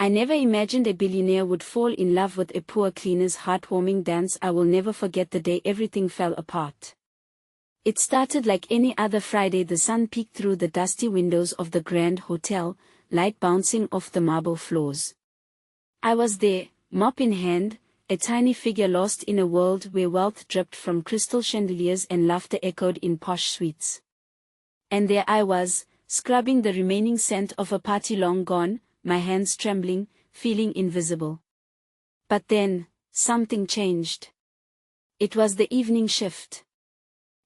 I never imagined a billionaire would fall in love with a poor cleaner's heartwarming dance. I will never forget the day everything fell apart. It started like any other Friday. The sun peeked through the dusty windows of the Grand Hotel, light bouncing off the marble floors. I was there, mop in hand, a tiny figure lost in a world where wealth dripped from crystal chandeliers and laughter echoed in posh suites. And there I was, scrubbing the remaining scent of a party long gone, my hands trembling, feeling invisible. But then, something changed. It was the evening shift.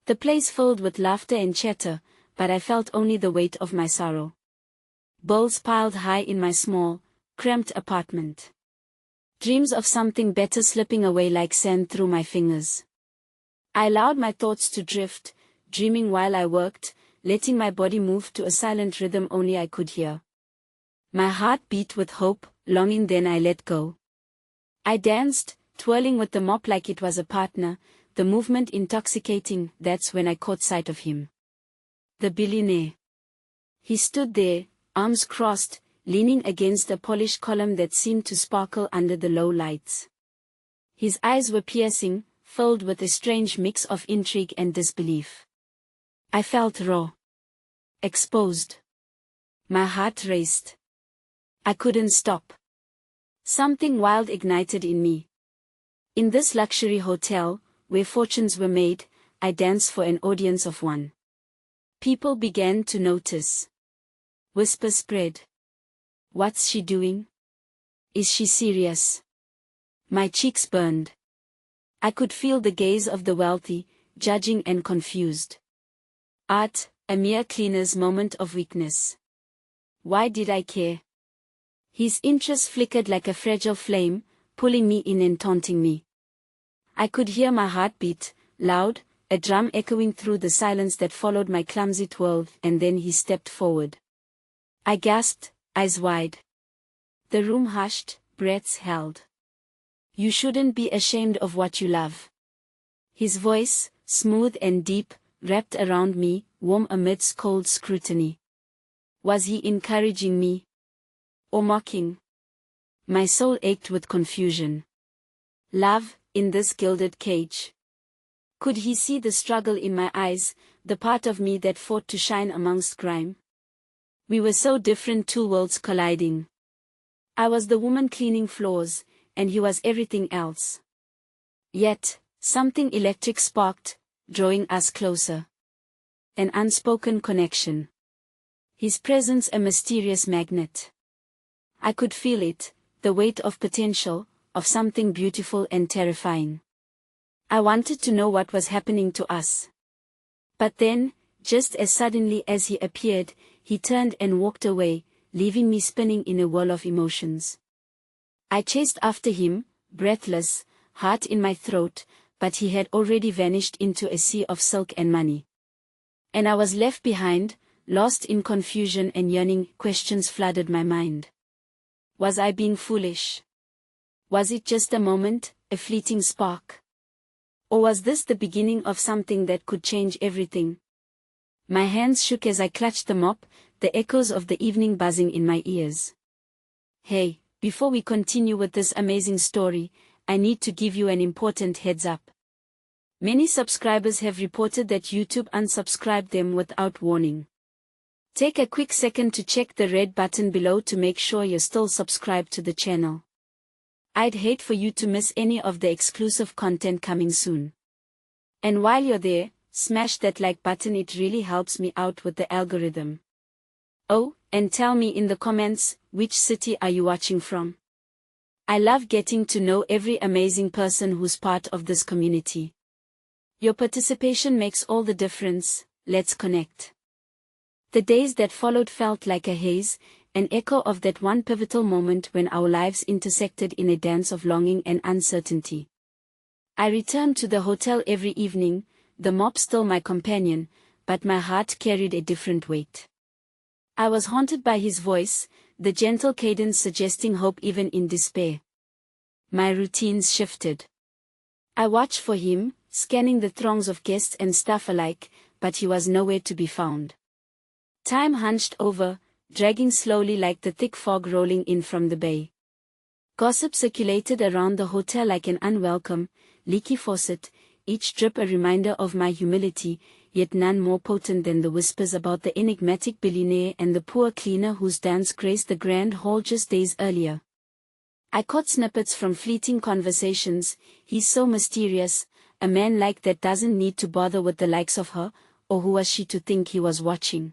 The place filled with laughter and chatter, but I felt only the weight of my sorrow. Bowls piled high in my small, cramped apartment. Dreams of something better slipping away like sand through my fingers. I allowed my thoughts to drift, dreaming while I worked, letting my body move to a silent rhythm only I could hear. My heart beat with hope, longing. Then I let go. I danced, twirling with the mop like it was a partner, the movement intoxicating. That's when I caught sight of him. The billionaire. He stood there, arms crossed, leaning against a polished column that seemed to sparkle under the low lights. His eyes were piercing, filled with a strange mix of intrigue and disbelief. I felt raw. Exposed. My heart raced. I couldn't stop. Something wild ignited in me. In this luxury hotel, where fortunes were made, I danced for an audience of one. People began to notice. Whispers spread. What's she doing? Is she serious? My cheeks burned. I could feel the gaze of the wealthy, judging and confused. Art, a mere cleaner's moment of weakness. Why did I care? His interest flickered like a fragile flame, pulling me in and taunting me. I could hear my heart beat, loud, a drum echoing through the silence that followed my clumsy twirl, and then he stepped forward. I gasped, eyes wide. The room hushed, breaths held. You shouldn't be ashamed of what you love. His voice, smooth and deep, wrapped around me, warm amidst cold scrutiny. Was he encouraging me? Or mocking? My soul ached with confusion. Love, in this gilded cage. Could he see the struggle in my eyes, the part of me that fought to shine amongst grime? We were so different, two worlds colliding. I was the woman cleaning floors, and he was everything else. Yet, something electric sparked, drawing us closer. An unspoken connection. His presence a mysterious magnet. I could feel it, the weight of potential, of something beautiful and terrifying. I wanted to know what was happening to us. But then, just as suddenly as he appeared, he turned and walked away, leaving me spinning in a whirl of emotions. I chased after him, breathless, heart in my throat, but he had already vanished into a sea of silk and money. And I was left behind, lost in confusion and yearning. Questions flooded my mind. Was I being foolish? Was it just a moment, a fleeting spark? Or was this the beginning of something that could change everything? My hands shook as I clutched the mop, the echoes of the evening buzzing in my ears. Hey, before we continue with this amazing story, I need to give you an important heads up. Many subscribers have reported that YouTube unsubscribed them without warning. Take a quick second to check the red button below to make sure you're still subscribed to the channel. I'd hate for you to miss any of the exclusive content coming soon. And while you're there, smash that like button, it really helps me out with the algorithm. Oh, and tell me in the comments, which city are you watching from? I love getting to know every amazing person who's part of this community. Your participation makes all the difference. Let's connect. The days that followed felt like a haze, an echo of that one pivotal moment when our lives intersected in a dance of longing and uncertainty. I returned to the hotel every evening, the mop still my companion, but my heart carried a different weight. I was haunted by his voice, the gentle cadence suggesting hope even in despair. My routines shifted. I watched for him, scanning the throngs of guests and staff alike, but he was nowhere to be found. Time hunched over, dragging slowly like the thick fog rolling in from the bay. Gossip circulated around the hotel like an unwelcome, leaky faucet, each drip a reminder of my humility, yet none more potent than the whispers about the enigmatic billionaire and the poor cleaner whose dance graced the grand hall just days earlier. I caught snippets from fleeting conversations. "He's so mysterious, a man like that doesn't need to bother with the likes of her," or "who was she to think he was watching?"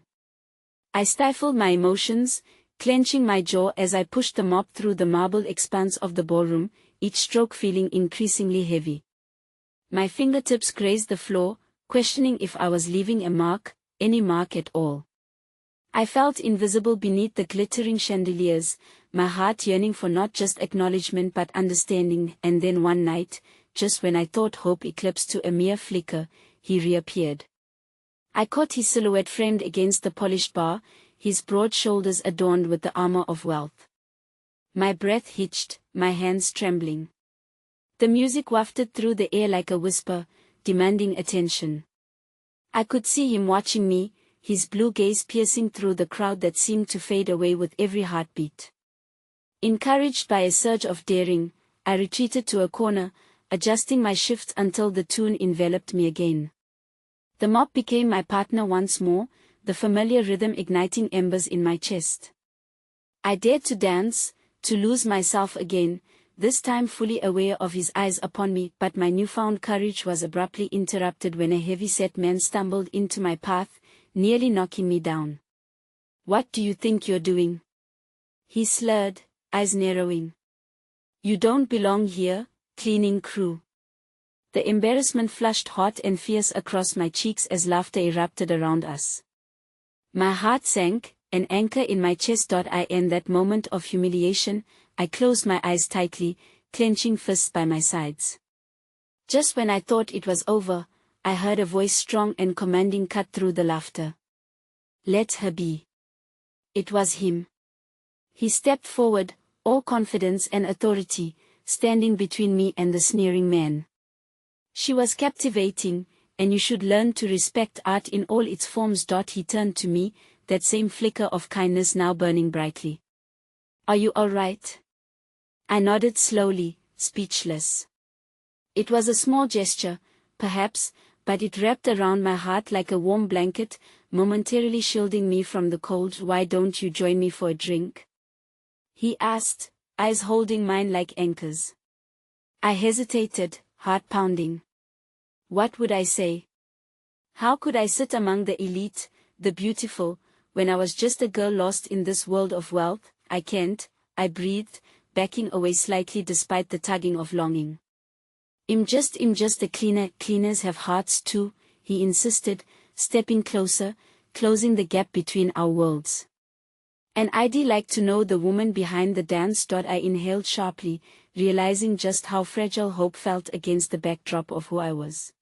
I stifled my emotions, clenching my jaw as I pushed the mop through the marble expanse of the ballroom, each stroke feeling increasingly heavy. My fingertips grazed the floor, questioning if I was leaving a mark, any mark at all. I felt invisible beneath the glittering chandeliers, my heart yearning for not just acknowledgement but understanding, and then one night, just when I thought hope eclipsed to a mere flicker, he reappeared. I caught his silhouette framed against the polished bar, his broad shoulders adorned with the armor of wealth. My breath hitched, my hands trembling. The music wafted through the air like a whisper, demanding attention. I could see him watching me, his blue gaze piercing through the crowd that seemed to fade away with every heartbeat. Encouraged by a surge of daring, I retreated to a corner, adjusting my shifts until the tune enveloped me again. The mop became my partner once more, the familiar rhythm igniting embers in my chest. I dared to dance, to lose myself again, this time fully aware of his eyes upon me, but my newfound courage was abruptly interrupted when a heavy-set man stumbled into my path, nearly knocking me down. "What do you think you're doing?" he slurred, eyes narrowing. "You don't belong here, cleaning crew." The embarrassment flushed hot and fierce across my cheeks as laughter erupted around us. My heart sank, an anchor in my chest. In that moment of humiliation, I closed my eyes tightly, clenching fists by my sides. Just when I thought it was over, I heard a voice strong and commanding cut through the laughter. "Let her be." It was him. He stepped forward, all confidence and authority, standing between me and the sneering man. "She was captivating, and you should learn to respect art in all its forms." He turned to me, that same flicker of kindness now burning brightly. "Are you all right?" I nodded slowly, speechless. It was a small gesture, perhaps, but it wrapped around my heart like a warm blanket, momentarily shielding me from the cold. "Why don't you join me for a drink?" he asked, eyes holding mine like anchors. I hesitated, heart pounding. What would I say? How could I sit among the elite, the beautiful, when I was just a girl lost in this world of wealth? "I can't," I breathed, backing away slightly despite the tugging of longing. I'm just a cleaner." "Cleaners have hearts too," he insisted, stepping closer, closing the gap between our worlds. "And I'd like to know the woman behind the dance." I inhaled sharply, realizing just how fragile hope felt against the backdrop of who I was.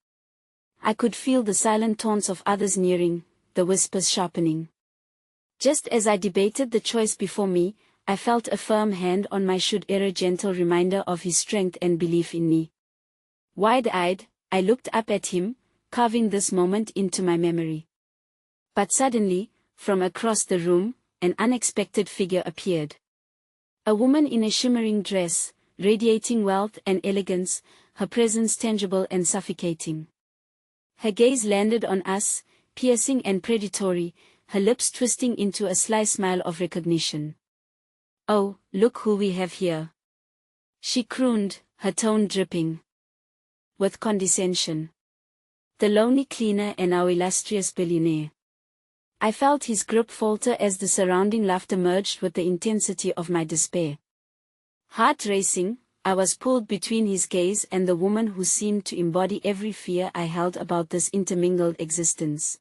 I could feel the silent taunts of others nearing, the whispers sharpening. Just as I debated the choice before me, I felt a firm hand on my shoulder, a gentle reminder of his strength and belief in me. Wide-eyed, I looked up at him, carving this moment into my memory. But suddenly, from across the room, an unexpected figure appeared. A woman in a shimmering dress, radiating wealth and elegance, her presence tangible and suffocating. Her gaze landed on us, piercing and predatory, her lips twisting into a sly smile of recognition. "Oh, look who we have here," she crooned, her tone dripping with condescension. "The lonely cleaner and our illustrious billionaire." I felt his grip falter as the surrounding laughter merged with the intensity of my despair. Heart racing, I was pulled between his gaze and the woman who seemed to embody every fear I held about this intermingled existence.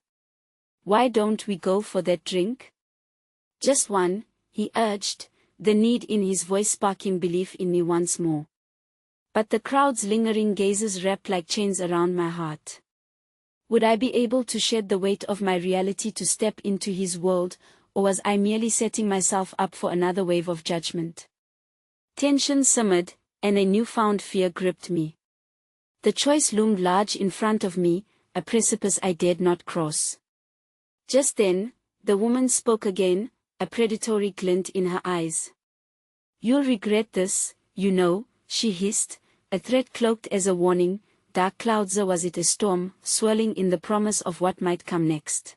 "Why don't we go for that drink?" "Just one," he urged, the need in his voice sparking belief in me once more. But the crowd's lingering gazes wrapped like chains around my heart. Would I be able to shed the weight of my reality to step into his world, or was I merely setting myself up for another wave of judgment? Tension simmered, and a newfound fear gripped me. The choice loomed large in front of me, a precipice I dared not cross. Just then, the woman spoke again, a predatory glint in her eyes. "You'll regret this, you know," she hissed, a threat cloaked as a warning. Dark clouds, or was it a storm, swirling in the promise of what might come next.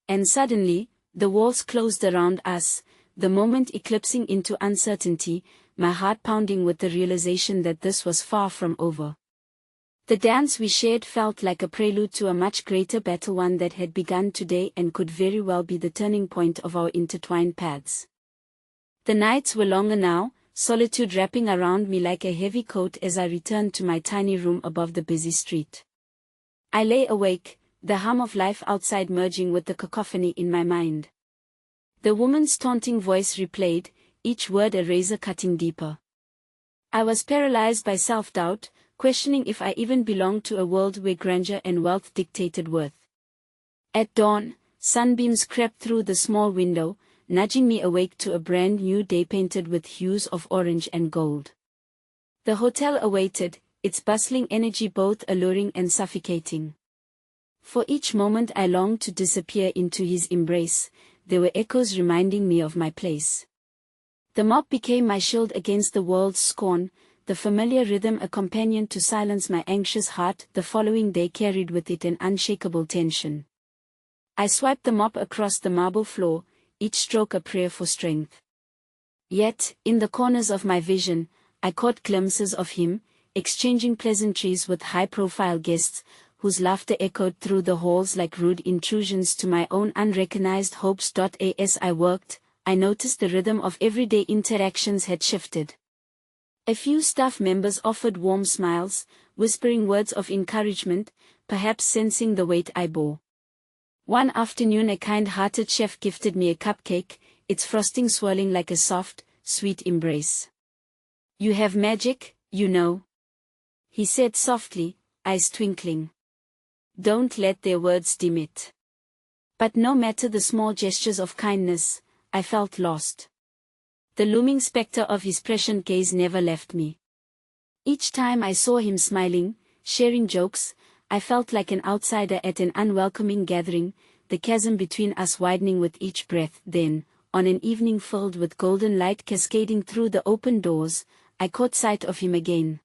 And suddenly, the walls closed around us, the moment eclipsing into uncertainty, my heart pounding with the realization that this was far from over. The dance we shared felt like a prelude to a much greater battle, one that had begun today and could very well be the turning point of our intertwined paths. The nights were longer now, solitude wrapping around me like a heavy coat as I returned to my tiny room above the busy street. I lay awake, the hum of life outside merging with the cacophony in my mind. The woman's taunting voice replayed, each word a razor cutting deeper. I was paralyzed by self-doubt, questioning if I even belonged to a world where grandeur and wealth dictated worth. At dawn, sunbeams crept through the small window, nudging me awake to a brand new day painted with hues of orange and gold. The hotel awaited, its bustling energy both alluring and suffocating. For each moment I longed to disappear into his embrace, there were echoes reminding me of my place. The mop became my shield against the world's scorn, the familiar rhythm a companion to silence my anxious heart. The following day carried with it an unshakable tension. I swiped the mop across the marble floor, each stroke a prayer for strength. Yet, in the corners of my vision, I caught glimpses of him, exchanging pleasantries with high-profile guests, whose laughter echoed through the halls like rude intrusions to my own unrecognized hopes. As I worked, I noticed the rhythm of everyday interactions had shifted. A few staff members offered warm smiles, whispering words of encouragement, perhaps sensing the weight I bore. One afternoon a kind-hearted chef gifted me a cupcake, its frosting swirling like a soft, sweet embrace. "You have magic, you know," he said softly, eyes twinkling. "Don't let their words dim it." But no matter the small gestures of kindness, I felt lost. The looming specter of his prescient gaze never left me. Each time I saw him smiling, sharing jokes, I felt like an outsider at an unwelcoming gathering, the chasm between us widening with each breath. Then, on an evening filled with golden light cascading through the open doors, I caught sight of him again.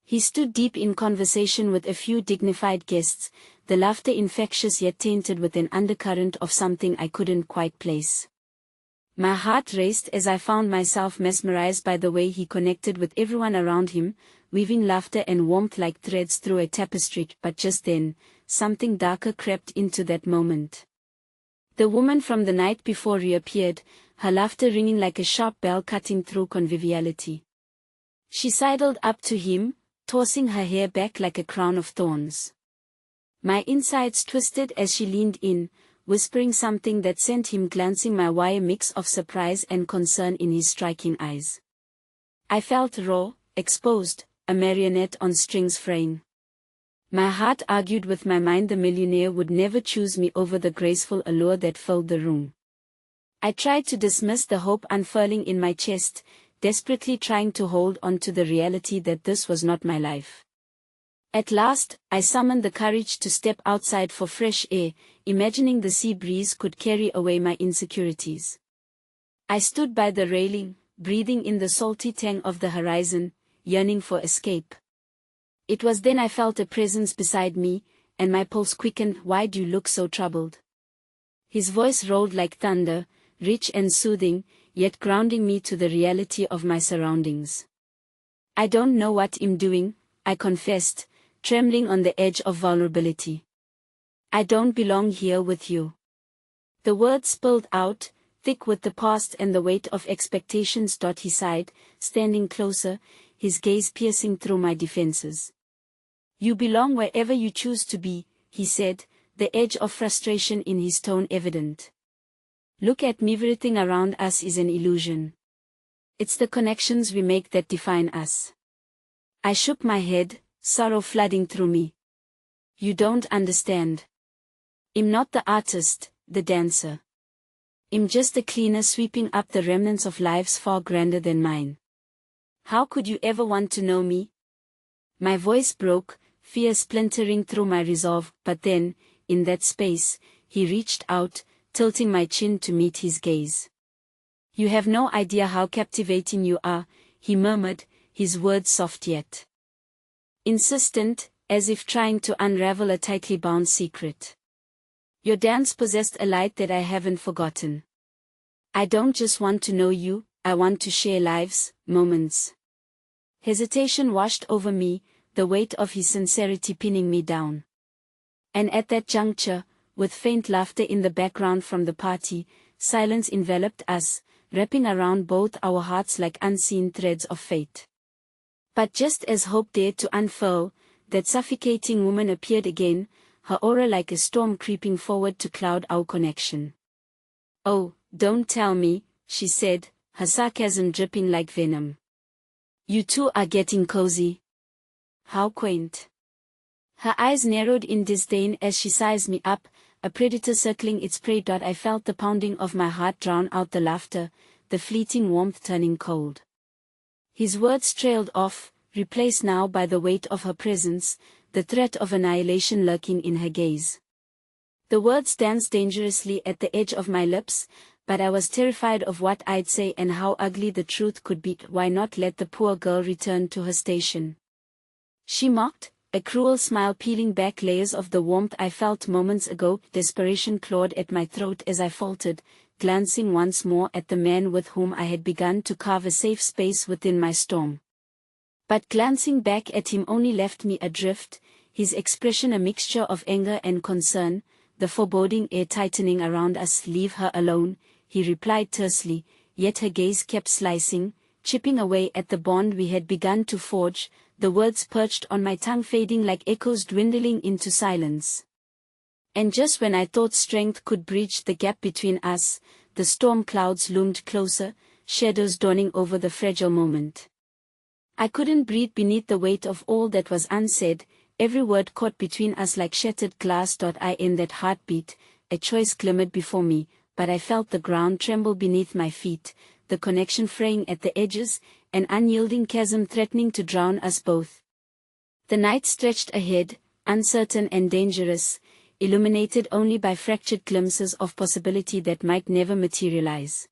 He stood deep in conversation with a few dignified guests, the laughter infectious yet tainted with an undercurrent of something I couldn't quite place. My heart raced as I found myself mesmerized by the way he connected with everyone around him, weaving laughter and warmth like threads through a tapestry. But just then, something darker crept into that moment. The woman from the night before reappeared, her laughter ringing like a sharp bell cutting through conviviality. She sidled up to him, tossing her hair back like a crown of thorns. My insides twisted as she leaned in, whispering something that sent him glancing my way, a mix of surprise and concern in his striking eyes. I felt raw, exposed, a marionette on strings fraying. My heart argued with my mind the millionaire would never choose me over the graceful allure that filled the room. I tried to dismiss the hope unfurling in my chest, desperately trying to hold on to the reality that this was not my life. At last, I summoned the courage to step outside for fresh air, imagining the sea breeze could carry away my insecurities. I stood by the railing, breathing in the salty tang of the horizon, yearning for escape. It was then I felt a presence beside me, and my pulse quickened. "Why do you look so troubled?" His voice rolled like thunder, rich and soothing, yet grounding me to the reality of my surroundings. "I don't know what I'm doing," I confessed, trembling on the edge of vulnerability. "I don't belong here with you." The words spilled out, thick with the past and the weight of expectations. He sighed, standing closer, his gaze piercing through my defenses. "You belong wherever you choose to be," he said, the edge of frustration in his tone evident. "Look at me, everything around us is an illusion. It's the connections we make that define us." I shook my head, sorrow flooding through me. "You don't understand. I'm not the artist, the dancer. I'm just a cleaner sweeping up the remnants of lives far grander than mine. How could you ever want to know me?" My voice broke, fear splintering through my resolve. But then, in that space, he reached out, tilting my chin to meet his gaze. "You have no idea how captivating you are," he murmured, his words soft yet insistent, as if trying to unravel a tightly bound secret. "Your dance possessed a light that I haven't forgotten. I don't just want to know you, I want to share lives, moments." Hesitation washed over me, the weight of his sincerity pinning me down. And at that juncture, with faint laughter in the background from the party, silence enveloped us, wrapping around both our hearts like unseen threads of fate. But just as hope dared to unfurl, that suffocating woman appeared again, her aura like a storm creeping forward to cloud our connection. "Oh, don't tell me," she said, her sarcasm dripping like venom. "You two are getting cozy. How quaint." Her eyes narrowed in disdain as she sized me up, a predator circling its prey. I felt the pounding of my heart drown out the laughter, the fleeting warmth turning cold. His words trailed off, replaced now by the weight of her presence, the threat of annihilation lurking in her gaze. The words danced dangerously at the edge of my lips, but I was terrified of what I'd say and how ugly the truth could be. "Why not let the poor girl return to her station?" she mocked, a cruel smile peeling back layers of the warmth I felt moments ago. Desperation clawed at my throat as I faltered, glancing once more at the man with whom I had begun to carve a safe space within my storm. But glancing back at him only left me adrift, his expression a mixture of anger and concern, the foreboding air tightening around us. "Leave her alone," he replied tersely, yet her gaze kept slicing, chipping away at the bond we had begun to forge, the words perched on my tongue fading like echoes dwindling into silence. And just when I thought strength could bridge the gap between us, the storm clouds loomed closer, shadows dawning over the fragile moment. I couldn't breathe beneath the weight of all that was unsaid, every word caught between us like shattered glass. In that heartbeat, a choice glimmered before me, but I felt the ground tremble beneath my feet, the connection fraying at the edges, an unyielding chasm threatening to drown us both. The night stretched ahead, uncertain and dangerous, illuminated only by fractured glimpses of possibility that might never materialize.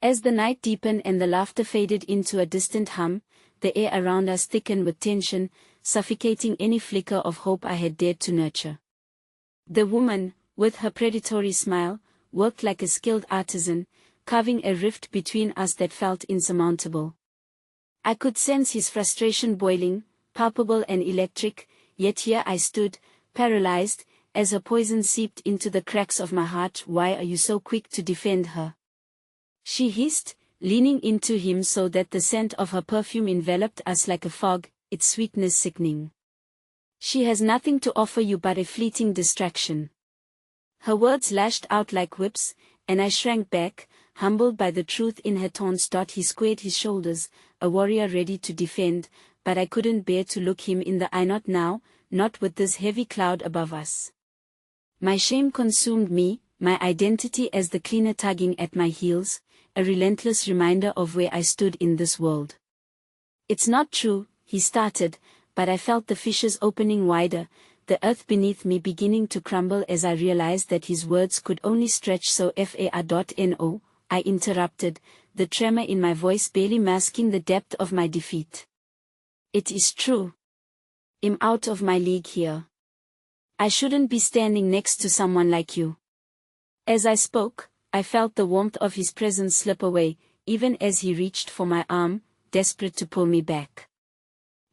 As the night deepened and the laughter faded into a distant hum, the air around us thickened with tension, suffocating any flicker of hope I had dared to nurture. The woman, with her predatory smile, worked like a skilled artisan, carving a rift between us that felt insurmountable. I could sense his frustration boiling, palpable and electric, yet here I stood, paralyzed, as her poison seeped into the cracks of my heart. "Why are you so quick to defend her?" she hissed, leaning into him so that the scent of her perfume enveloped us like a fog, its sweetness sickening. "She has nothing to offer you but a fleeting distraction." Her words lashed out like whips, and I shrank back, humbled by the truth in her tones. He squared his shoulders, a warrior ready to defend, but I couldn't bear to look him in the eye. Not now, not with this heavy cloud above us. My shame consumed me, my identity as the cleaner tugging at my heels, a relentless reminder of where I stood in this world. "It's not true," he started, but I felt the fissures opening wider, the earth beneath me beginning to crumble as I realized that his words could only stretch so far. No, I interrupted, the tremor in my voice barely masking the depth of my defeat. "It is true. I'm out of my league here. I shouldn't be standing next to someone like you." As I spoke, I felt the warmth of his presence slip away, even as he reached for my arm, desperate to pull me back.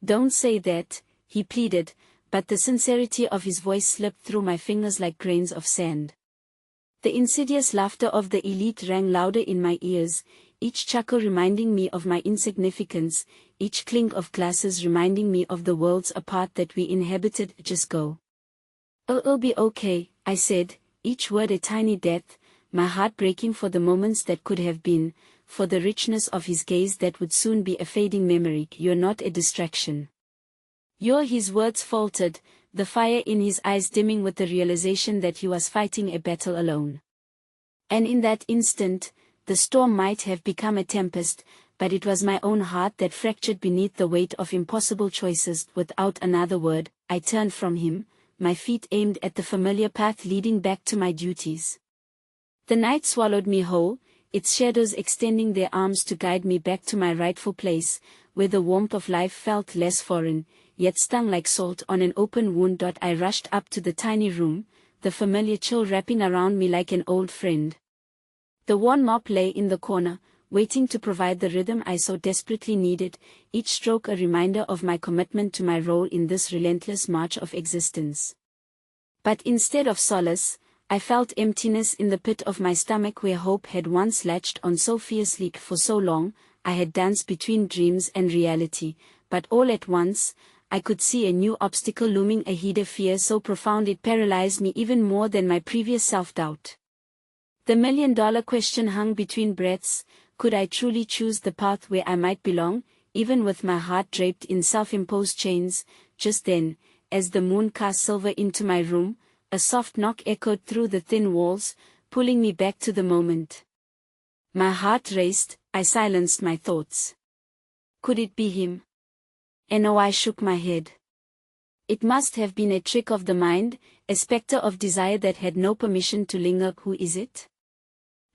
"Don't say that," he pleaded, but the sincerity of his voice slipped through my fingers like grains of sand. The insidious laughter of the elite rang louder in my ears, each chuckle reminding me of my insignificance, each clink of glasses reminding me of the worlds apart that we inhabited. "Just go. It'll be okay," I said, each word a tiny death, my heart breaking for the moments that could have been, for the richness of his gaze that would soon be a fading memory. "You're not a distraction. You're—" his words faltered, the fire in his eyes dimming with the realization that he was fighting a battle alone. And in that instant, the storm might have become a tempest, but it was my own heart that fractured beneath the weight of impossible choices. Without another word, I turned from him, my feet aimed at the familiar path leading back to my duties. The night swallowed me whole, its shadows extending their arms to guide me back to my rightful place, where the warmth of life felt less foreign, yet stung like salt on an open wound. I rushed up to the tiny room, the familiar chill wrapping around me like an old friend. The worn mop lay in the corner, waiting to provide the rhythm I so desperately needed, each stroke a reminder of my commitment to my role in this relentless march of existence. But instead of solace, I felt emptiness in the pit of my stomach where hope had once latched on so fiercely. For so long, I had danced between dreams and reality, but all at once, I could see a new obstacle looming ahead, a fear so profound it paralyzed me even more than my previous self-doubt. The million-dollar question hung between breaths: could I truly choose the path where I might belong, even with my heart draped in self-imposed chains? Just then, as the moon cast silver into my room, a soft knock echoed through the thin walls, pulling me back to the moment. My heart raced, I silenced my thoughts. Could it be him? And oh, I shook my head. It must have been a trick of the mind, a specter of desire that had no permission to linger. Who is it?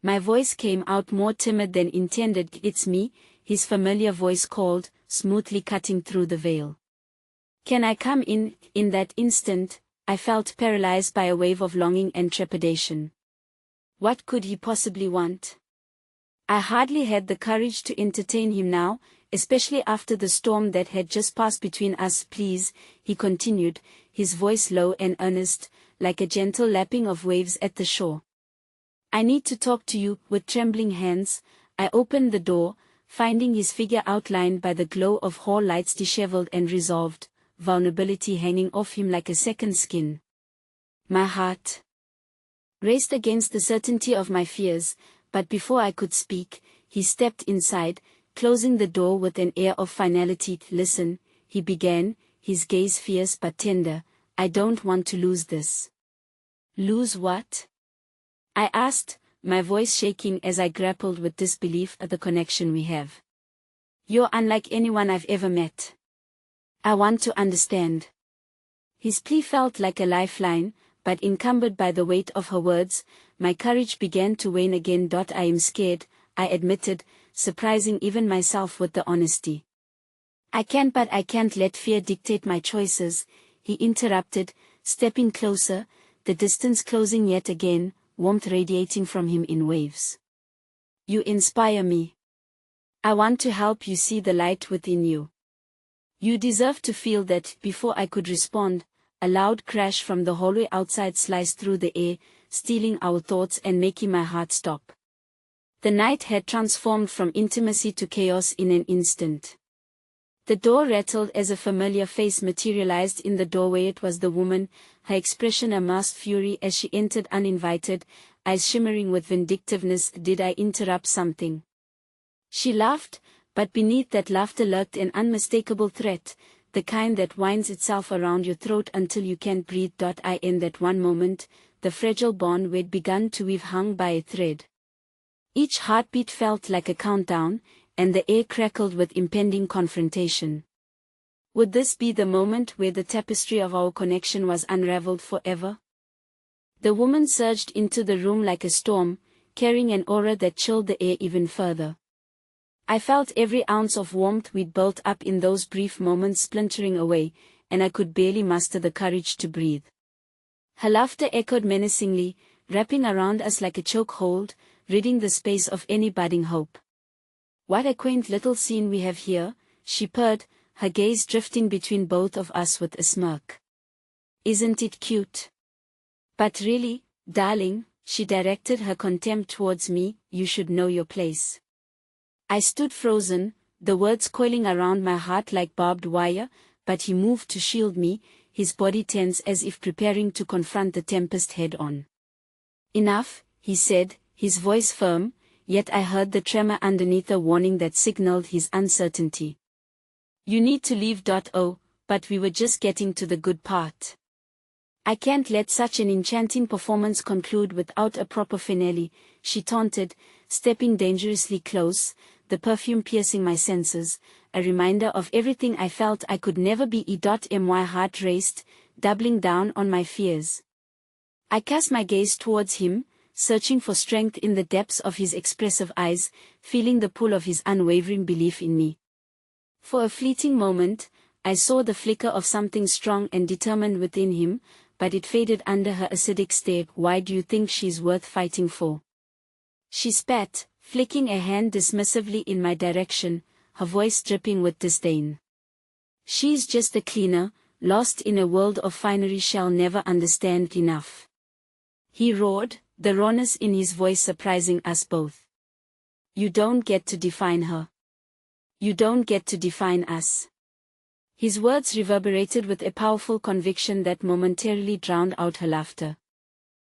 My voice came out more timid than intended. It's me, his familiar voice called, smoothly cutting through the veil. Can I come in? In that instant, I felt paralyzed by a wave of longing and trepidation. What could he possibly want? I hardly had the courage to entertain him now, especially after the storm that had just passed between us. Please, he continued, his voice low and earnest, like a gentle lapping of waves at the shore. I need to talk to you. With trembling hands, I opened the door, finding his figure outlined by the glow of hall lights, disheveled and resolved, vulnerability hanging off him like a second skin. My heart raced against the certainty of my fears, but before I could speak, he stepped inside, closing the door with an air of finality. Listen, he began, his gaze fierce but tender, I don't want to lose this. Lose what? I asked, my voice shaking as I grappled with disbelief at the connection we have. You're unlike anyone I've ever met. I want to understand. His plea felt like a lifeline, but encumbered by the weight of her words, my courage began to wane again. I am scared, I admitted, surprising even myself with the honesty. I can't let fear dictate my choices, he interrupted, stepping closer, the distance closing yet again, warmth radiating from him in waves. You inspire me. I want to help you see the light within you. You deserve to feel that. Before I could respond, a loud crash from the hallway outside sliced through the air, stealing our thoughts and making my heart stop. The night had transformed from intimacy to chaos in an instant. The door rattled as a familiar face materialized in the doorway. It was the woman, her expression a masked fury as she entered uninvited, eyes shimmering with vindictiveness. Did I interrupt something? She laughed, but beneath that laughter lurked an unmistakable threat, the kind that winds itself around your throat until you can't breathe. In that one moment, the fragile bond we'd begun to weave hung by a thread. Each heartbeat felt like a countdown, and the air crackled with impending confrontation. Would this be the moment where the tapestry of our connection was unraveled forever? The woman surged into the room like a storm, carrying an aura that chilled the air even further. I felt every ounce of warmth we'd built up in those brief moments splintering away, and I could barely muster the courage to breathe. Her laughter echoed menacingly, wrapping around us like a chokehold, ridding the space of any budding hope. What a quaint little scene we have here, she purred, her gaze drifting between both of us with a smirk. Isn't it cute? But really, darling, she directed her contempt towards me, you should know your place. I stood frozen, the words coiling around my heart like barbed wire, but he moved to shield me, his body tense as if preparing to confront the tempest head-on. Enough, he said, his voice firm, yet I heard the tremor underneath, a warning that signaled his uncertainty. You need to leave. Oh, but we were just getting to the good part. I can't let such an enchanting performance conclude without a proper finale, she taunted, stepping dangerously close, the perfume piercing my senses, a reminder of everything I felt I could never be. My heart raced, doubling down on my fears. I cast my gaze towards him, searching for strength in the depths of his expressive eyes, feeling the pull of his unwavering belief in me. For a fleeting moment, I saw the flicker of something strong and determined within him, but it faded under her acidic stare. "Why do you think she's worth fighting for?" She spat, flicking a hand dismissively in my direction, her voice dripping with disdain. "She's just a cleaner, lost in a world of finery she'll never understand enough," he roared, the rawness in his voice surprising us both. "You don't get to define her. You don't get to define us." His words reverberated with a powerful conviction that momentarily drowned out her laughter.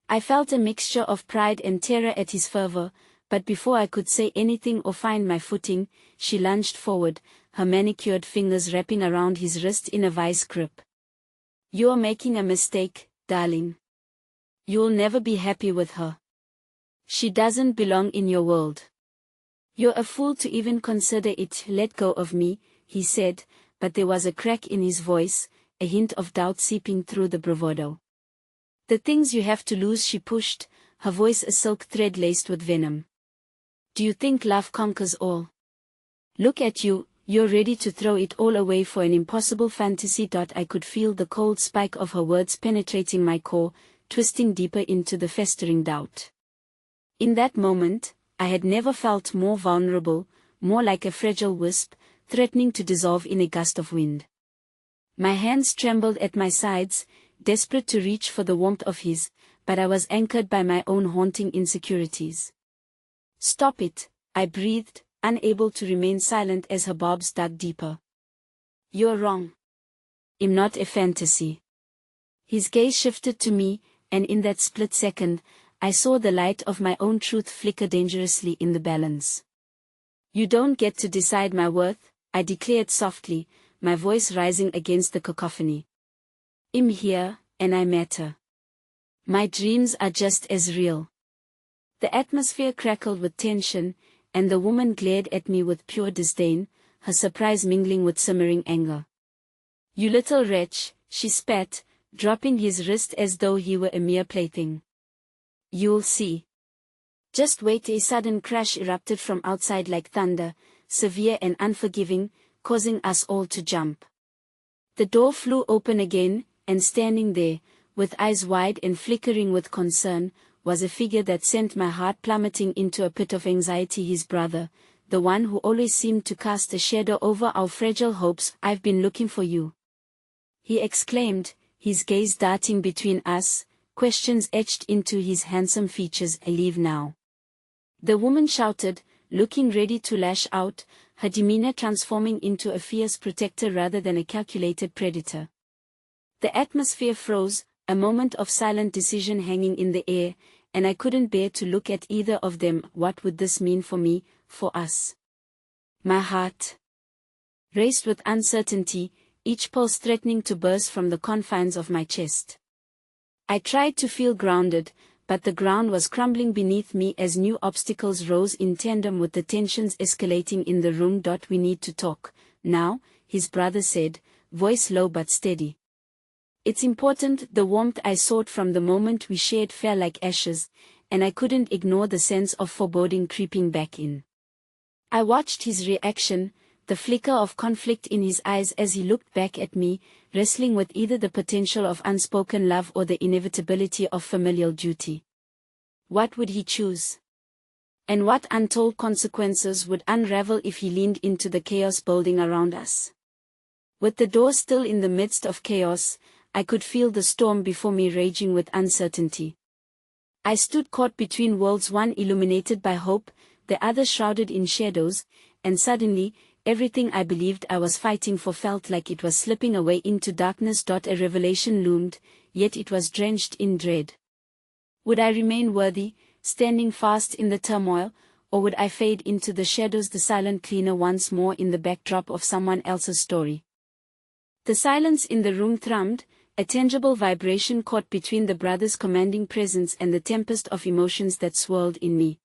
I felt a mixture of pride and terror at his fervor, but before I could say anything or find my footing, she lunged forward, her manicured fingers wrapping around his wrist in a vice grip. "You're making a mistake, darling. You'll never be happy with her. She doesn't belong in your world. You're a fool to even consider it." "Let go of me," he said, but there was a crack in his voice, a hint of doubt seeping through the bravado. "The things you have to lose," she pushed, her voice a silk thread laced with venom. "Do you think love conquers all? Look at you, you're ready to throw it all away for an impossible fantasy." I could feel the cold spike of her words penetrating my core, twisting deeper into the festering doubt. In that moment, I had never felt more vulnerable, more like a fragile wisp, threatening to dissolve in a gust of wind. My hands trembled at my sides, desperate to reach for the warmth of his, but I was anchored by my own haunting insecurities. "Stop it," I breathed, unable to remain silent as her barbs dug deeper. "You're wrong. I'm not a fantasy." His gaze shifted to me, and in that split second, I saw the light of my own truth flicker dangerously in the balance. "You don't get to decide my worth," I declared softly, my voice rising against the cacophony. "I'm here, and I matter. My dreams are just as real." The atmosphere crackled with tension, and the woman glared at me with pure disdain, her surprise mingling with simmering anger. "You little wretch," she spat, dropping his wrist as though he were a mere plaything. "You'll see. Just wait." A sudden crash erupted from outside like thunder, severe and unforgiving, causing us all to jump. The door flew open again, and standing there, with eyes wide and flickering with concern, was a figure that sent my heart plummeting into a pit of anxiety. His brother, the one who always seemed to cast a shadow over our fragile hopes. "I've been looking for you," he exclaimed, his gaze darting between us, questions etched into his handsome features. "I leave now," the woman shouted, looking ready to lash out, her demeanor transforming into a fierce protector rather than a calculated predator. The atmosphere froze, a moment of silent decision hanging in the air, and I couldn't bear to look at either of them. What would this mean for me, for us? My heart raced with uncertainty, each pulse threatening to burst from the confines of my chest. I tried to feel grounded, but the ground was crumbling beneath me as new obstacles rose in tandem with the tensions escalating in the room. "We need to talk now," his brother said, voice low but steady. "It's important." The warmth I sought from the moment we shared fell like ashes, and I couldn't ignore the sense of foreboding creeping back in. I watched his reaction, the flicker of conflict in his eyes as he looked back at me, wrestling with either the potential of unspoken love or the inevitability of familial duty. What would he choose? And what untold consequences would unravel if he leaned into the chaos building around us? With the door still in the midst of chaos, I could feel the storm before me raging with uncertainty. I stood caught between worlds, one illuminated by hope, the other shrouded in shadows, and suddenly, everything I believed I was fighting for felt like it was slipping away into darkness. A revelation loomed, yet it was drenched in dread. Would I remain worthy, standing fast in the turmoil, or would I fade into the shadows, the silent cleaner once more in the backdrop of someone else's story? The silence in the room thrummed, a tangible vibration caught between the brothers' commanding presence and the tempest of emotions that swirled in me.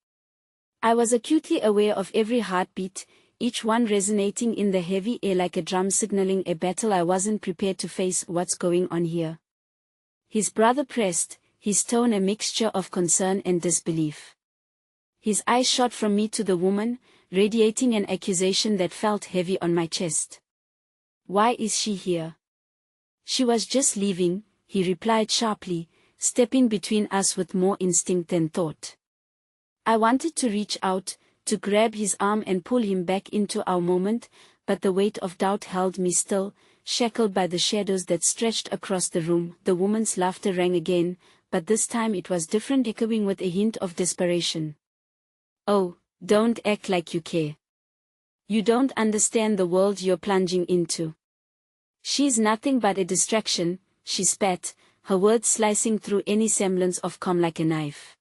I was acutely aware of every heartbeat, each one resonating in the heavy air like a drum signaling a battle I wasn't prepared to face. "What's going on here?" his brother pressed, his tone a mixture of concern and disbelief. His eyes shot from me to the woman, radiating an accusation that felt heavy on my chest. "Why is she here?" "She was just leaving," he replied sharply, stepping between us with more instinct than thought. I wanted to reach out, to grab his arm and pull him back into our moment, but the weight of doubt held me still, shackled by the shadows that stretched across the room. The woman's laughter rang again, but this time it was different, echoing with a hint of desperation. "Oh, don't act like you care. You don't understand the world you're plunging into. She's nothing but a distraction," she spat, her words slicing through any semblance of calm like a knife.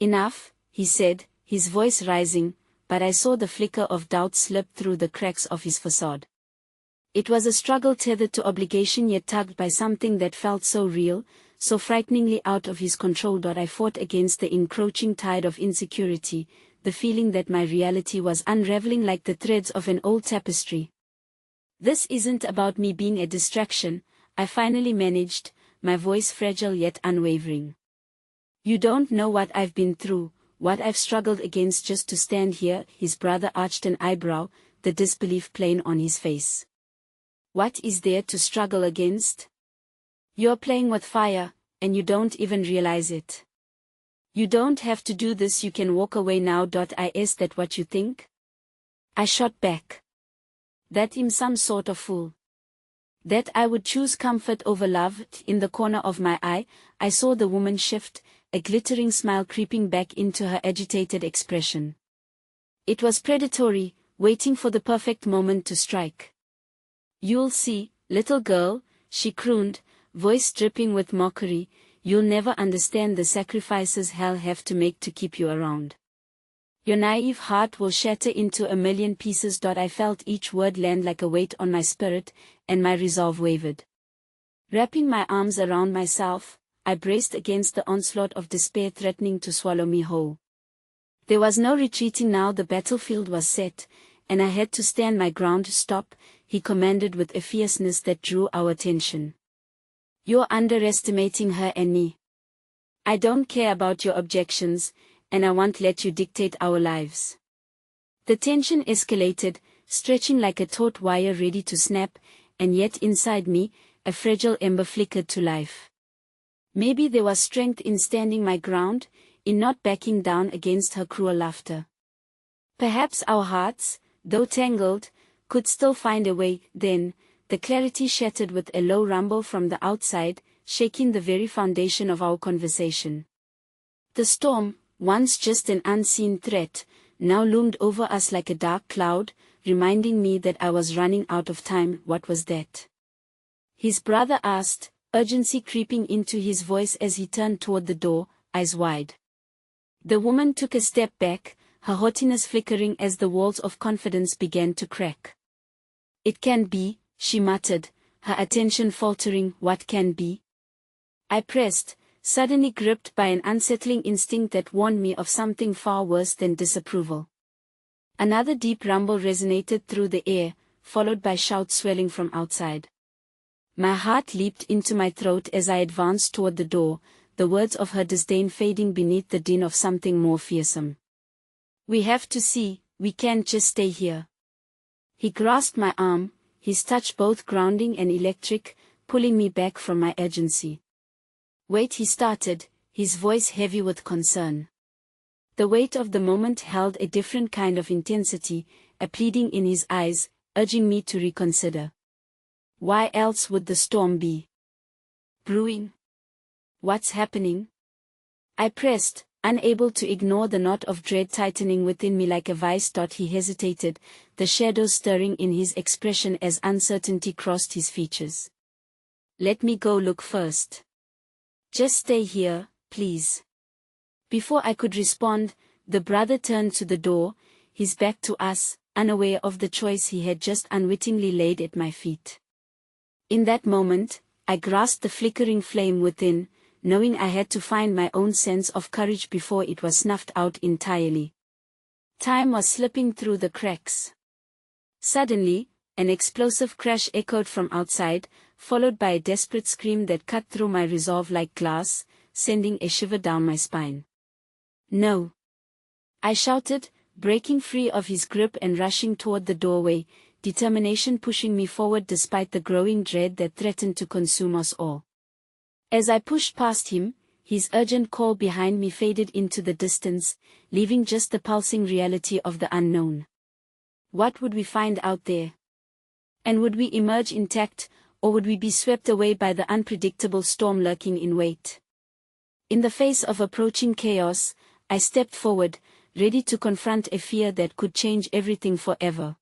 "Enough," he said, his voice rising, but I saw the flicker of doubt slip through the cracks of his facade. It was a struggle tethered to obligation, yet tugged by something that felt so real, so frighteningly out of his control. I fought against the encroaching tide of insecurity, the feeling that my reality was unraveling like the threads of an old tapestry. "This isn't about me being a distraction," I finally managed, my voice fragile yet unwavering. "You don't know what I've been through, what I've struggled against just to stand here." His brother arched an eyebrow, the disbelief plain on his face. "What is there to struggle against? You're playing with fire, and you don't even realize it. You don't have to do this, you can walk away now. Is that what you think?" I shot back. "That I'm some sort of fool? That I would choose comfort over love?" In the corner of my eye, I saw the woman shift, a glittering smile creeping back into her agitated expression. It was predatory, waiting for the perfect moment to strike. "You'll see, little girl," she crooned, voice dripping with mockery, "you'll never understand the sacrifices hell have to make to keep you around. Your naive heart will shatter into a million pieces." I felt each word land like a weight on my spirit, and my resolve wavered. Wrapping my arms around myself, I braced against the onslaught of despair threatening to swallow me whole. There was no retreating now, the battlefield was set, and I had to stand my ground. "Stop," he commanded with a fierceness that drew our attention. "You're underestimating her and me. I don't care about your objections, and I won't let you dictate our lives." The tension escalated, stretching like a taut wire ready to snap, and yet inside me, a fragile ember flickered to life. Maybe there was strength in standing my ground, in not backing down against her cruel laughter. Perhaps our hearts, though tangled, could still find a way. Then, the clarity shattered with a low rumble from the outside, shaking the very foundation of our conversation. The storm, once just an unseen threat, now loomed over us like a dark cloud, reminding me that I was running out of time. "What was that?" his brother asked, urgency creeping into his voice as he turned toward the door, eyes wide. The woman took a step back, her haughtiness flickering as the walls of confidence began to crack. "It can be," she muttered, her attention faltering. "What can be?" I pressed, suddenly gripped by an unsettling instinct that warned me of something far worse than disapproval. Another deep rumble resonated through the air, followed by shouts swelling from outside. My heart leaped into my throat as I advanced toward the door, the words of her disdain fading beneath the din of something more fearsome. "We have to see, we can't just stay here." He grasped my arm, his touch both grounding and electric, pulling me back from my urgency. "Wait," he started, his voice heavy with concern. The weight of the moment held a different kind of intensity, a pleading in his eyes, urging me to reconsider. Why else would the storm be brewing? What's happening? I pressed, unable to ignore the knot of dread tightening within me like a vice. He hesitated, the shadows stirring in his expression as uncertainty crossed his features. "Let me go look first. Just stay here, please." Before I could respond, the brother turned to the door, his back to us, unaware of the choice he had just unwittingly laid at my feet. In that moment, I grasped the flickering flame within, knowing I had to find my own sense of courage before it was snuffed out entirely. Time was slipping through the cracks. Suddenly, an explosive crash echoed from outside, followed by a desperate scream that cut through my resolve like glass. sending a shiver down my spine. "No!" I shouted, breaking free of his grip and rushing toward the doorway, determination pushing me forward despite the growing dread that threatened to consume us all. As I pushed past him, his urgent call behind me faded into the distance, leaving just the pulsing reality of the unknown. What would we find out there? And would we emerge intact, or would we be swept away by the unpredictable storm lurking in wait? In the face of approaching chaos, I stepped forward, ready to confront a fear that could change everything forever.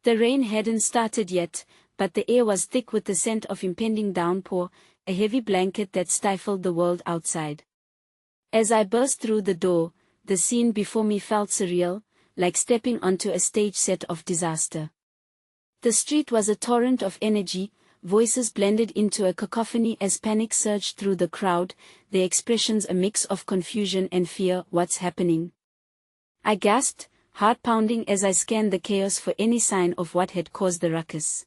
The rain hadn't started yet, but the air was thick with the scent of impending downpour, a heavy blanket that stifled the world outside. As I burst through the door, the scene before me felt surreal, like stepping onto a stage set of disaster. The street was a torrent of energy, voices blended into a cacophony as panic surged through the crowd, their expressions a mix of confusion and fear. "What's happening?" I gasped, heart pounding as I scanned the chaos for any sign of what had caused the ruckus.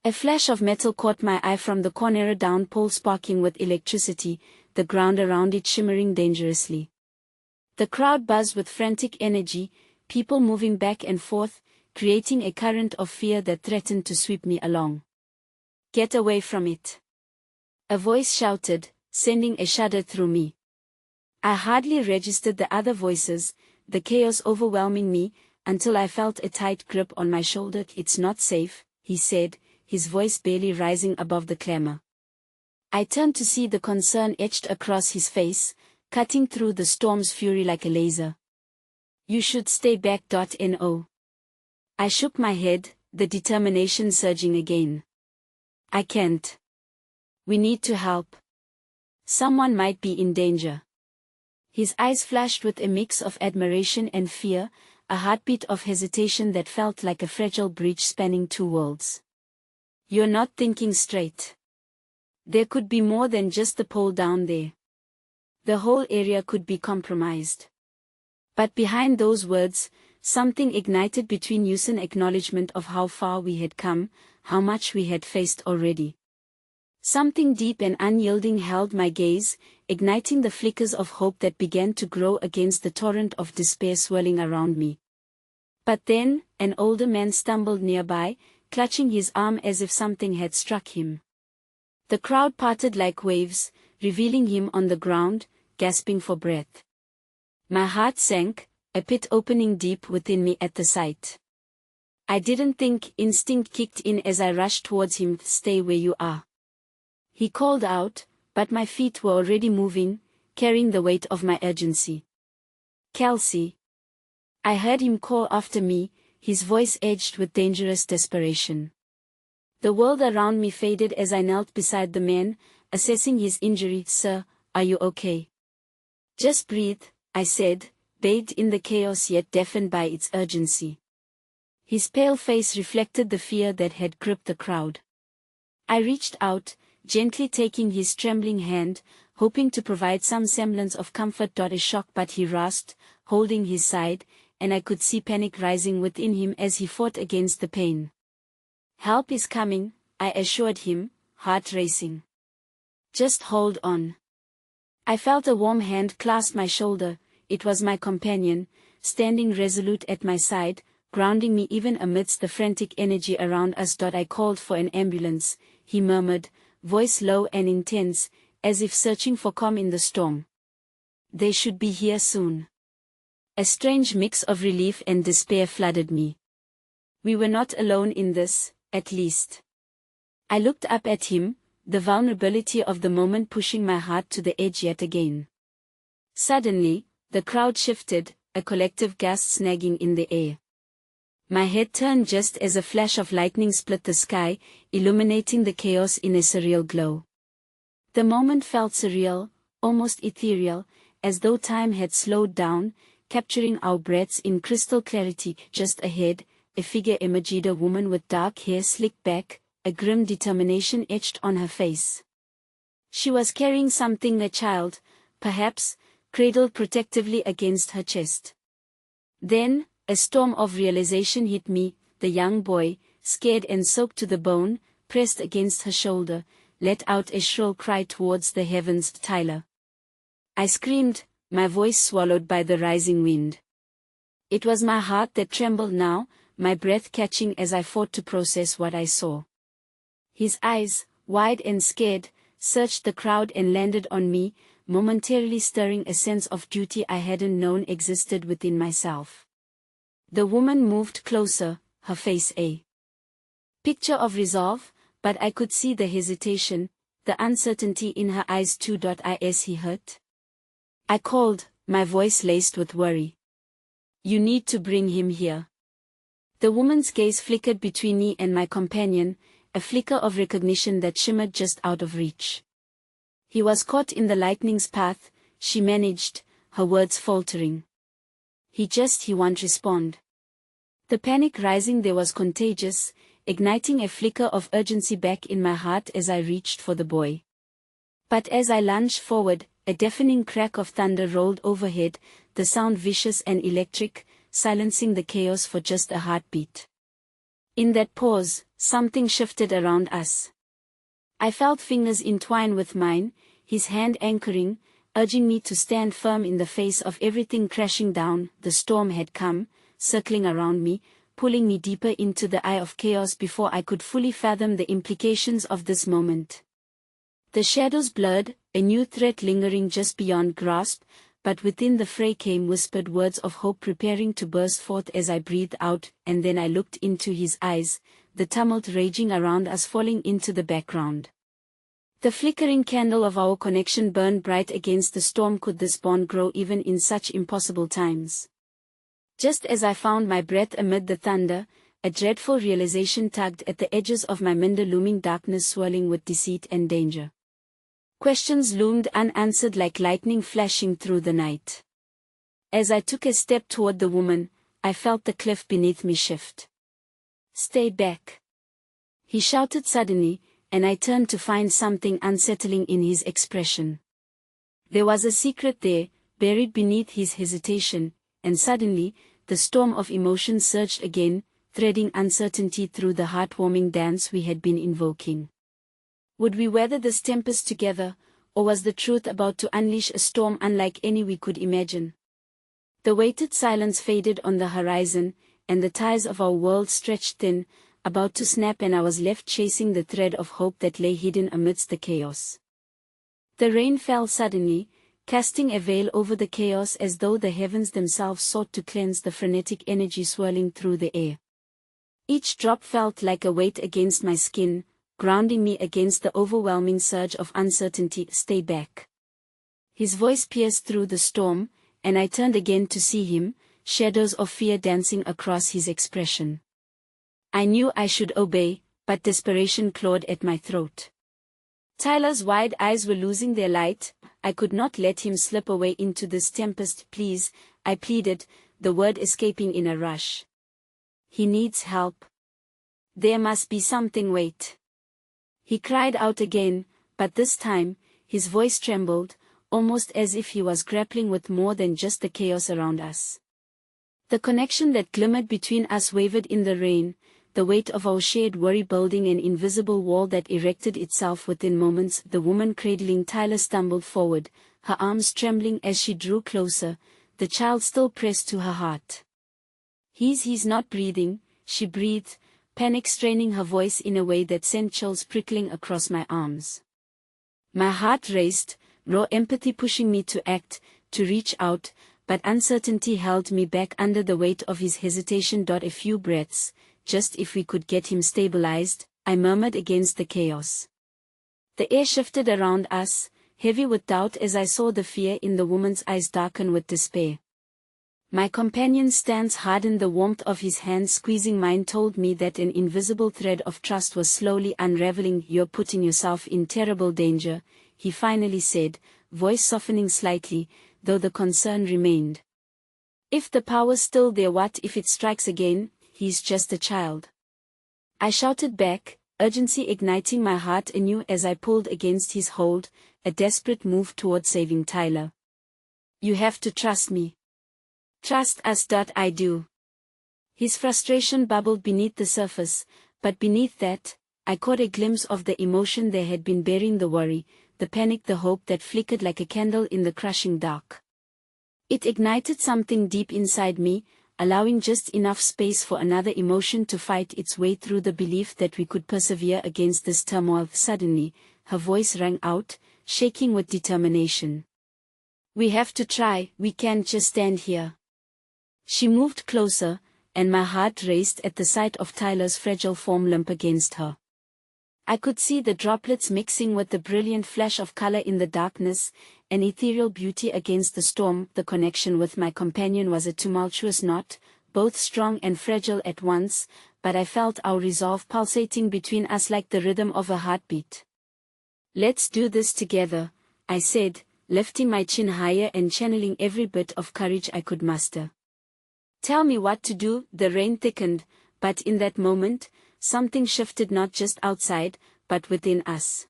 A flash of metal caught my eye from the corner down pole sparking with electricity, the ground around it shimmering dangerously. The crowd buzzed with frantic energy, people moving back and forth, creating a current of fear that threatened to sweep me along. "Get away from it!" a voice shouted, sending a shudder through me. I hardly registered the other voices, the chaos overwhelming me, until I felt a tight grip on my shoulder. "It's not safe," he said, his voice barely rising above the clamor. I turned to see the concern etched across his face, cutting through the storm's fury like a laser. "You should stay back. No." I shook my head, the determination surging again. "I can't. We need to help. Someone might be in danger." His eyes flashed with a mix of admiration and fear, a heartbeat of hesitation that felt like a fragile bridge spanning two worlds. "You're not thinking straight. There could be more than just the pole down there. The whole area could be compromised." But behind those words, something ignited between us, an acknowledgement of how far we had come, how much we had faced already. Something deep and unyielding held my gaze, igniting the flickers of hope that began to grow against the torrent of despair swirling around me. But then, an older man stumbled nearby, clutching his arm as if something had struck him. The crowd parted like waves, revealing him on the ground, gasping for breath. My heart sank, a pit opening deep within me at the sight. I didn't think, instinct kicked in as I rushed towards him. "Stay where you are," he called out, but my feet were already moving, carrying the weight of my urgency. "Kelsey!" I heard him call after me, his voice edged with dangerous desperation. The world around me faded as I knelt beside the man, assessing his injury. "Sir, are you okay?" "Just breathe," I said, bathed in the chaos yet deafened by its urgency. His pale face reflected the fear that had gripped the crowd. I reached out, gently taking his trembling hand, hoping to provide some semblance of comfort. A shock, but he rasped, holding his side, and I could see panic rising within him as he fought against the pain. "Help is coming," I assured him, heart racing. "Just hold on." I felt a warm hand clasp my shoulder. It was my companion, standing resolute at my side, grounding me even amidst the frantic energy around us. "I called for an ambulance," he murmured, voice low and intense, as if searching for calm in the storm. "They should be here soon." A strange mix of relief and despair flooded me. We were not alone in this, at least. I looked up at him, the vulnerability of the moment pushing my heart to the edge yet again. Suddenly, the crowd shifted, a collective gasp snagging in the air. My head turned just as a flash of lightning split the sky, illuminating the chaos in a surreal glow. The moment felt surreal, almost ethereal, as though time had slowed down, capturing our breaths in crystal clarity. Just ahead, a figure emerged, a woman with dark hair slicked back, a grim determination etched on her face. She was carrying something, a child, perhaps, cradled protectively against her chest. Then, a storm of realization hit me. The young boy, scared and soaked to the bone, pressed against her shoulder, let out a shrill cry towards the heavens. "Tyler!" I screamed, my voice swallowed by the rising wind. It was my heart that trembled now, my breath catching as I fought to process what I saw. His eyes, wide and scared, searched the crowd and landed on me, momentarily stirring a sense of duty I hadn't known existed within myself. The woman moved closer, her face a picture of resolve, but I could see the hesitation, the uncertainty in her eyes too. "Is he hurt?" I called, my voice laced with worry. "You need to bring him here." The woman's gaze flickered between me and my companion, a flicker of recognition that shimmered just out of reach. "He was caught in the lightning's path," she managed, her words faltering. He won't respond." The panic rising there was contagious, igniting a flicker of urgency back in my heart as I reached for the boy. But as I lunged forward, a deafening crack of thunder rolled overhead, the sound vicious and electric, silencing the chaos for just a heartbeat. In that pause, something shifted around us. I felt fingers entwine with mine, his hand anchoring, urging me to stand firm in the face of everything crashing down. The storm had come, circling around me, pulling me deeper into the eye of chaos before I could fully fathom the implications of this moment. The shadows blurred, a new threat lingering just beyond grasp, but within the fray came whispered words of hope preparing to burst forth as I breathed out, and then I looked into his eyes, the tumult raging around us falling into the background. The flickering candle of our connection burned bright against the storm. Could this bond grow even in such impossible times? Just as I found my breath amid the thunder, a dreadful realization tugged at the edges of my mind, looming darkness swirling with deceit and danger. Questions loomed unanswered like lightning flashing through the night. As I took a step toward the woman, I felt the cliff beneath me shift. "Stay back!" he shouted suddenly, and I turned to find something unsettling in his expression. There was a secret there, buried beneath his hesitation, and suddenly, the storm of emotion surged again, threading uncertainty through the heartwarming dance we had been invoking. Would we weather this tempest together, or was the truth about to unleash a storm unlike any we could imagine? The weighted silence faded on the horizon, and the ties of our world stretched thin, about to snap, and I was left chasing the thread of hope that lay hidden amidst the chaos. The rain fell suddenly, casting a veil over the chaos as though the heavens themselves sought to cleanse the frenetic energy swirling through the air. Each drop felt like a weight against my skin, grounding me against the overwhelming surge of uncertainty. "Stay back!" His voice pierced through the storm, and I turned again to see him, shadows of fear dancing across his expression. I knew I should obey, but desperation clawed at my throat. Tyler's wide eyes were losing their light. I could not let him slip away into this tempest. "Please," I pleaded, the word escaping in a rush. "He needs help. There must be something." "Wait!" he cried out again, but this time, his voice trembled, almost as if he was grappling with more than just the chaos around us. The connection that glimmered between us wavered in the rain, the weight of our shared worry building an invisible wall that erected itself within moments. The woman cradling Tyler stumbled forward, her arms trembling as she drew closer, the child still pressed to her heart. He's not breathing," she breathed, panic straining her voice in a way that sent chills prickling across my arms. My heart raced, raw empathy pushing me to act, to reach out, but uncertainty held me back under the weight of his hesitation. "A few breaths, just if we could get him stabilized," I murmured against the chaos. The air shifted around us, heavy with doubt as I saw the fear in the woman's eyes darken with despair. My companion's stance hardened, the warmth of his hand squeezing mine told me that an invisible thread of trust was slowly unraveling. "You're putting yourself in terrible danger," he finally said, voice softening slightly, though the concern remained. "If the power's still there, what if it strikes again? He's just a child." I shouted back, urgency igniting my heart anew as I pulled against his hold, a desperate move toward saving Tyler. "You have to trust me." "Trust us." "I do." His frustration bubbled beneath the surface, but beneath that, I caught a glimpse of the emotion there had been burying, the worry, the panic, the hope that flickered like a candle in the crushing dark. It ignited something deep inside me, allowing just enough space for another emotion to fight its way through, the belief that we could persevere against this turmoil. Suddenly, her voice rang out, shaking with determination. "We have to try, we can't just stand here." She moved closer, and my heart raced at the sight of Tyler's fragile form limp against her. I could see the droplets mixing with the brilliant flash of color in the darkness, an ethereal beauty against the storm. The connection with my companion was a tumultuous knot, both strong and fragile at once, but I felt our resolve pulsating between us like the rhythm of a heartbeat. "Let's do this together," I said, lifting my chin higher and channeling every bit of courage I could muster. "Tell me what to do." The rain thickened, but in that moment, something shifted, not just outside, but within us.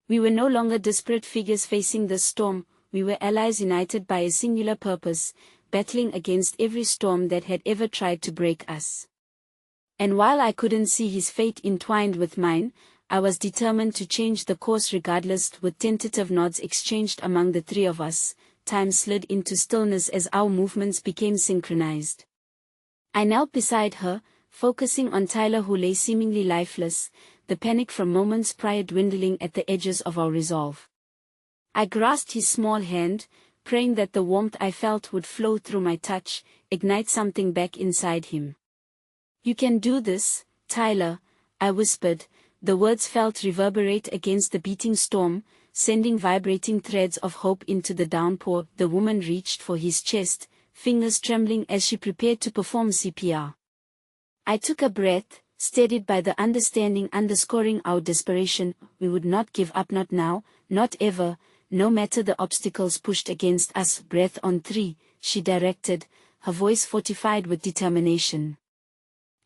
We were no longer disparate figures facing this storm, we were allies united by a singular purpose, battling against every storm that had ever tried to break us. And while I couldn't see his fate entwined with mine, I was determined to change the course regardless. With tentative nods exchanged among the three of us, time slid into stillness as our movements became synchronized. I knelt beside her, focusing on Tyler, who lay seemingly lifeless, the panic from moments prior dwindling at the edges of our resolve. I grasped his small hand, praying that the warmth I felt would flow through my touch, ignite something back inside him. "You can do this, Tyler," I whispered. The words felt reverberate against the beating storm, sending vibrating threads of hope into the downpour. The woman reached for his chest, fingers trembling as she prepared to perform CPR. I took a breath, steadied by the understanding underscoring our desperation. We would not give up, not now, not ever, no matter the obstacles pushed against us. "Breath on 3, she directed, her voice fortified with determination.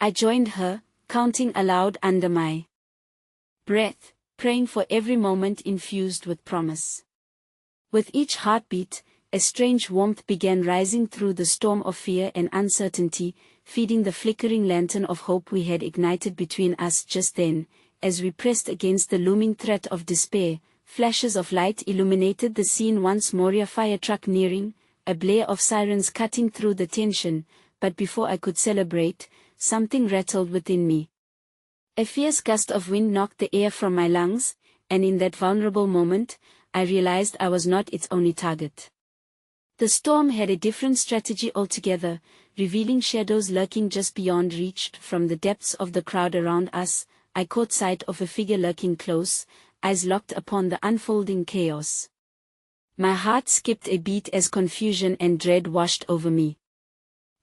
I joined her, counting aloud under my breath, praying for every moment infused with promise. With each heartbeat, a strange warmth began rising through the storm of fear and uncertainty, feeding the flickering lantern of hope we had ignited between us. Just then, as we pressed against the looming threat of despair, flashes of light illuminated the scene once more. A fire truck nearing, a blare of sirens cutting through the tension, but before I could celebrate, something rattled within me. A fierce gust of wind knocked the air from my lungs, and in that vulnerable moment, I realized I was not its only target. The storm had a different strategy altogether, revealing shadows lurking just beyond reach. From the depths of the crowd around us, I caught sight of a figure lurking close, eyes locked upon the unfolding chaos. My heart skipped a beat as confusion and dread washed over me.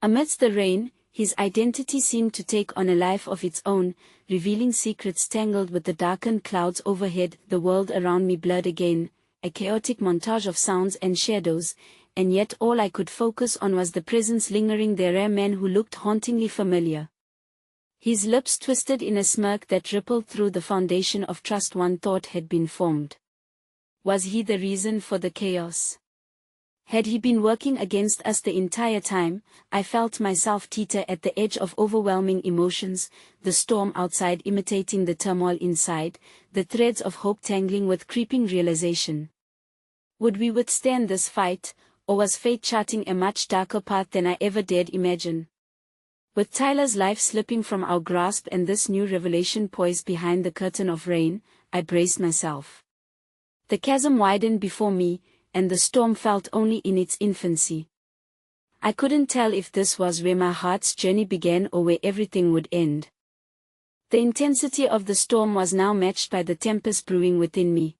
Amidst the rain, his identity seemed to take on a life of its own, revealing secrets tangled with the darkened clouds overhead. The world around me blurred again, a chaotic montage of sounds and shadows, and yet all I could focus on was the presence lingering there, a man who looked hauntingly familiar. His lips twisted in a smirk that rippled through the foundation of trust one thought had been formed. Was he the reason for the chaos? Had he been working against us the entire time? I felt myself teeter at the edge of overwhelming emotions, the storm outside imitating the turmoil inside, the threads of hope tangling with creeping realization. Would we withstand this fight, or was fate charting a much darker path than I ever dared imagine? With Tyler's life slipping from our grasp and this new revelation poised behind the curtain of rain, I braced myself. The chasm widened before me, and the storm felt only in its infancy. I couldn't tell if this was where my heart's journey began or where everything would end. The intensity of the storm was now matched by the tempest brewing within me.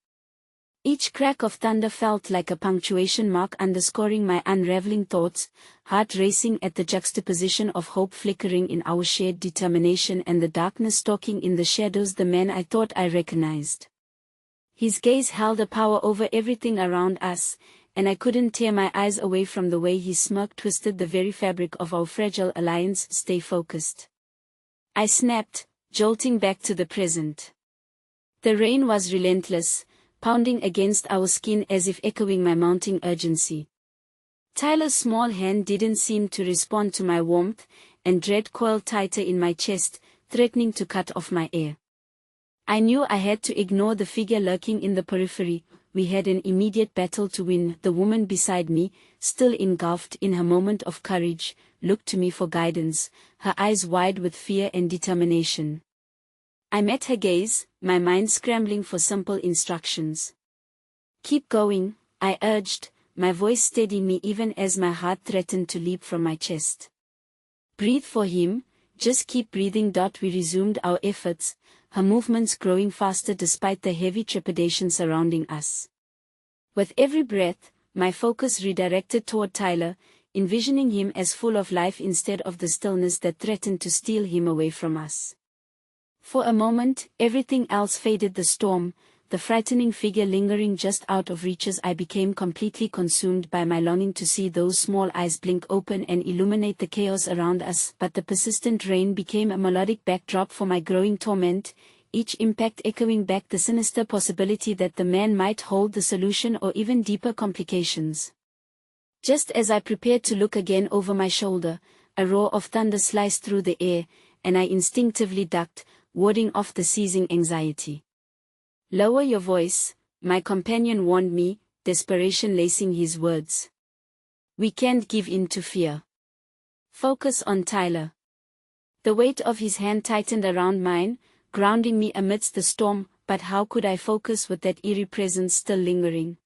Each crack of thunder felt like a punctuation mark underscoring my unraveling thoughts, heart racing at the juxtaposition of hope flickering in our shared determination and the darkness stalking in the shadows. The man I thought I recognized. His gaze held a power over everything around us, and I couldn't tear my eyes away from the way his smirk twisted the very fabric of our fragile alliance. Stay focused, I snapped, jolting back to the present. The rain was relentless, pounding against our skin as if echoing my mounting urgency. Tyler's small hand didn't seem to respond to my warmth, and dread coiled tighter in my chest, threatening to cut off my air. I knew I had to ignore the figure lurking in the periphery. We had an immediate battle to win. The woman beside me, still engulfed in her moment of courage, looked to me for guidance, her eyes wide with fear and determination. I met her gaze, my mind scrambling for simple instructions. "Keep going," I urged, my voice steadying me even as my heart threatened to leap from my chest. "Breathe for him, just keep breathing." We resumed our efforts, her movements growing faster despite the heavy trepidation surrounding us. With every breath, my focus redirected toward Tyler, envisioning him as full of life instead of the stillness that threatened to steal him away from us. For a moment, everything else faded: the storm, the frightening figure lingering just out of reach. As I became completely consumed by my longing to see those small eyes blink open and illuminate the chaos around us. But the persistent rain became a melodic backdrop for my growing torment, each impact echoing back the sinister possibility that the man might hold the solution or even deeper complications. Just as I prepared to look again over my shoulder, a roar of thunder sliced through the air, and I instinctively ducked, warding off the seizing anxiety. "Lower your voice," my companion warned me, desperation lacing his words. "We can't give in to fear. Focus on Tyler." The weight of his hand tightened around mine, grounding me amidst the storm, but how could I focus with that eerie presence still lingering?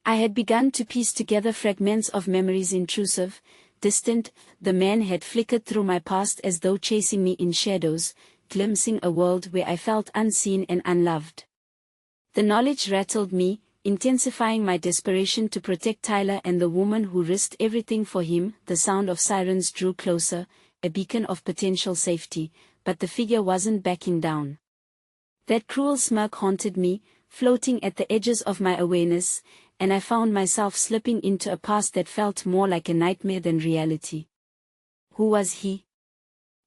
I had begun to piece together fragments of memories, intrusive, distant. The man had flickered through my past as though chasing me in shadows, glimpsing a world where I felt unseen and unloved. The knowledge rattled me, intensifying my desperation to protect Tyler and the woman who risked everything for him. The sound of sirens drew closer, a beacon of potential safety, but the figure wasn't backing down. That cruel smirk haunted me, floating at the edges of my awareness, and I found myself slipping into a past that felt more like a nightmare than reality. Who was he?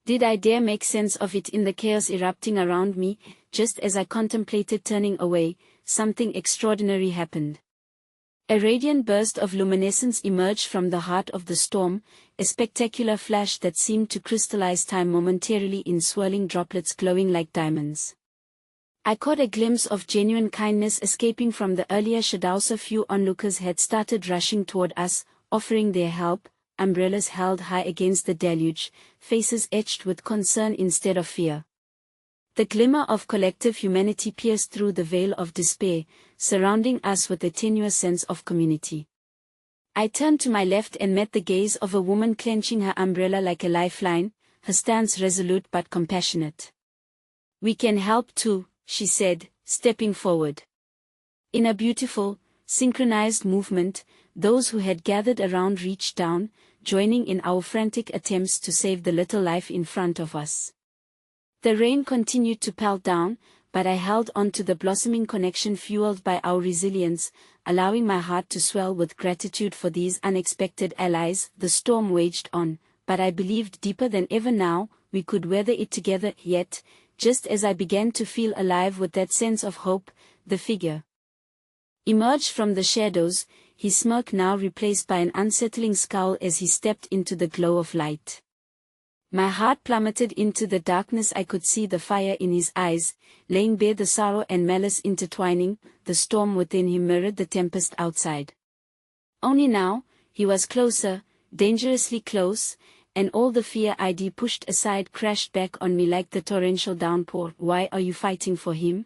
Did I dare make sense of it in the chaos erupting around me? Just as I contemplated turning away, something extraordinary happened. A radiant burst of luminescence emerged from the heart of the storm, a spectacular flash that seemed to crystallize time momentarily in swirling droplets glowing like diamonds. I caught a glimpse of genuine kindness escaping from the earlier shadows. A few onlookers had started rushing toward us, offering their help, umbrellas held high against the deluge, faces etched with concern instead of fear. The glimmer of collective humanity pierced through the veil of despair, surrounding us with a tenuous sense of community. I turned to my left and met the gaze of a woman clenching her umbrella like a lifeline, her stance resolute but compassionate. "We can help too," she said, stepping forward. In a beautiful, synchronized movement, those who had gathered around reached down, joining in our frantic attempts to save the little life in front of us. The rain continued to pelt down, but I held on to the blossoming connection fueled by our resilience, allowing my heart to swell with gratitude for these unexpected allies. The storm waged on, but I believed deeper than ever now, we could weather it together. Yet, just as I began to feel alive with that sense of hope, the figure emerged from the shadows, his smirk now replaced by an unsettling scowl as he stepped into the glow of light. My heart plummeted into the darkness. I could see the fire in his eyes, laying bare the sorrow and malice intertwining. The storm within him mirrored the tempest outside. Only now, he was closer, dangerously close, and all the fear I'd pushed aside crashed back on me like the torrential downpour. "Why are you fighting for him?"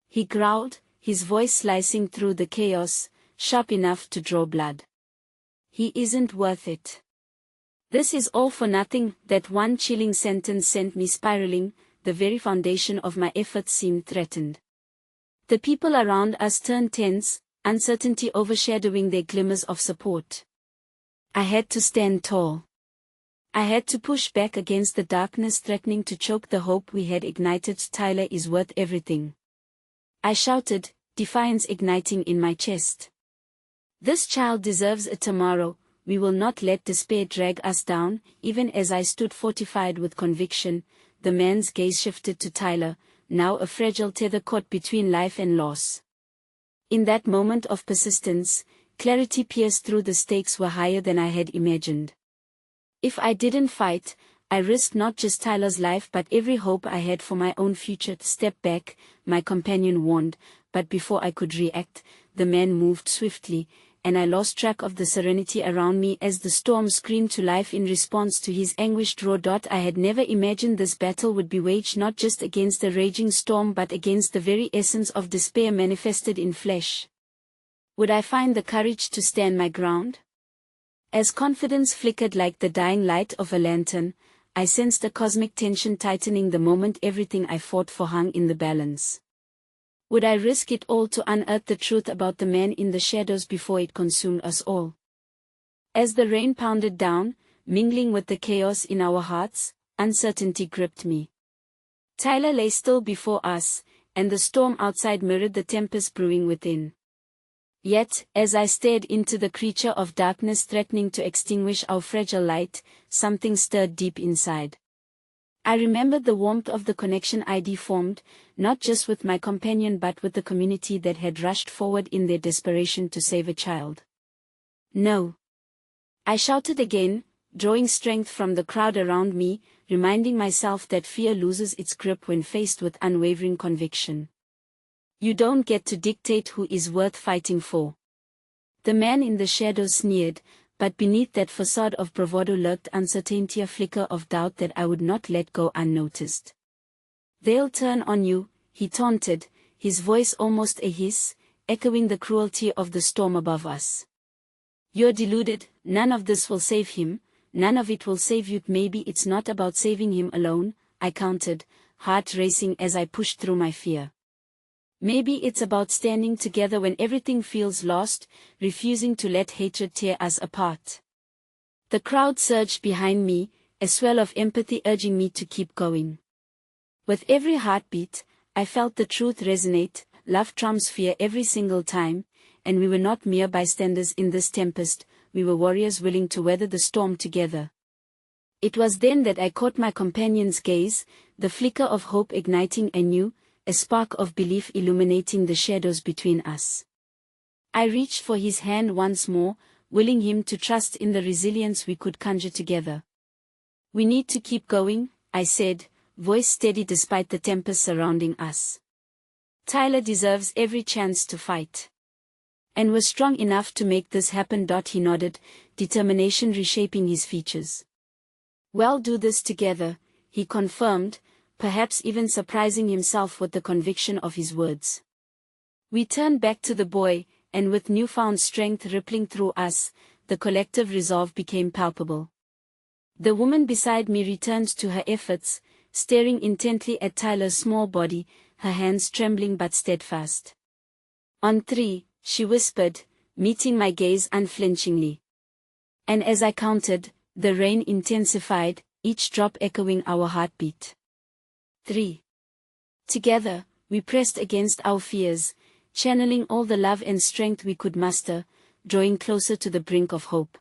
he growled, his voice slicing through the chaos, sharp enough to draw blood. "He isn't worth it. This is all for nothing." That one chilling sentence sent me spiraling. The very foundation of my efforts seemed threatened. The people around us turned tense, uncertainty overshadowing their glimmers of support. I had to stand tall. I had to push back against the darkness threatening to choke the hope we had ignited. "Tyler is worth everything," I shouted, defiance igniting in my chest. "This child deserves a tomorrow. We will not let despair drag us down." Even as I stood fortified with conviction, the man's gaze shifted to Tyler, now a fragile tether caught between life and loss. In that moment of persistence, clarity pierced through. The stakes were higher than I had imagined. If I didn't fight, I risked not just Tyler's life but every hope I had for my own future. Step back, my companion warned, but before I could react, the man moved swiftly, and I lost track of the serenity around me as the storm screamed to life in response to his anguished roar. I had never imagined this battle would be waged not just against a raging storm but against the very essence of despair manifested in flesh. Would I find the courage to stand my ground? As confidence flickered like the dying light of a lantern, I sensed a cosmic tension tightening the moment everything I fought for hung in the balance. Would I risk it all to unearth the truth about the man in the shadows before it consumed us all? As the rain pounded down, mingling with the chaos in our hearts, uncertainty gripped me. Tyler lay still before us, and the storm outside mirrored the tempest brewing within. Yet, as I stared into the creature of darkness threatening to extinguish our fragile light, something stirred deep inside. I remembered the warmth of the connection I'd formed, not just with my companion but with the community that had rushed forward in their desperation to save a child. No! I shouted again, drawing strength from the crowd around me, reminding myself that fear loses its grip when faced with unwavering conviction. You don't get to dictate who is worth fighting for. The man in the shadows sneered, but beneath that facade of bravado lurked uncertainty, a flicker of doubt that I would not let go unnoticed. They'll turn on you, he taunted, his voice almost a hiss, echoing the cruelty of the storm above us. You're deluded, none of this will save him, none of it will save you. Maybe it's not about saving him alone, I countered, heart racing as I pushed through my fear. Maybe it's about standing together when everything feels lost, refusing to let hatred tear us apart. The crowd surged behind me, a swell of empathy urging me to keep going. With every heartbeat, I felt the truth resonate: love trumps fear every single time, and we were not mere bystanders in this tempest, we were warriors willing to weather the storm together. It was then that I caught my companion's gaze, the flicker of hope igniting anew, a spark of belief illuminating the shadows between us. I reached for his hand once more, willing him to trust in the resilience we could conjure together. We need to keep going, I said, voice steady despite the tempest surrounding us. Tyler deserves every chance to fight. And we're strong enough to make this happen. He nodded, determination reshaping his features. We'll do this together, he confirmed, perhaps even surprising himself with the conviction of his words. We turned back to the boy, and with newfound strength rippling through us, the collective resolve became palpable. The woman beside me returned to her efforts, staring intently at Tyler's small body, her hands trembling but steadfast. On 3, she whispered, meeting my gaze unflinchingly. And as I counted, the rain intensified, each drop echoing our heartbeat. 3. Together, we pressed against our fears, channeling all the love and strength we could muster, drawing closer to the brink of hope.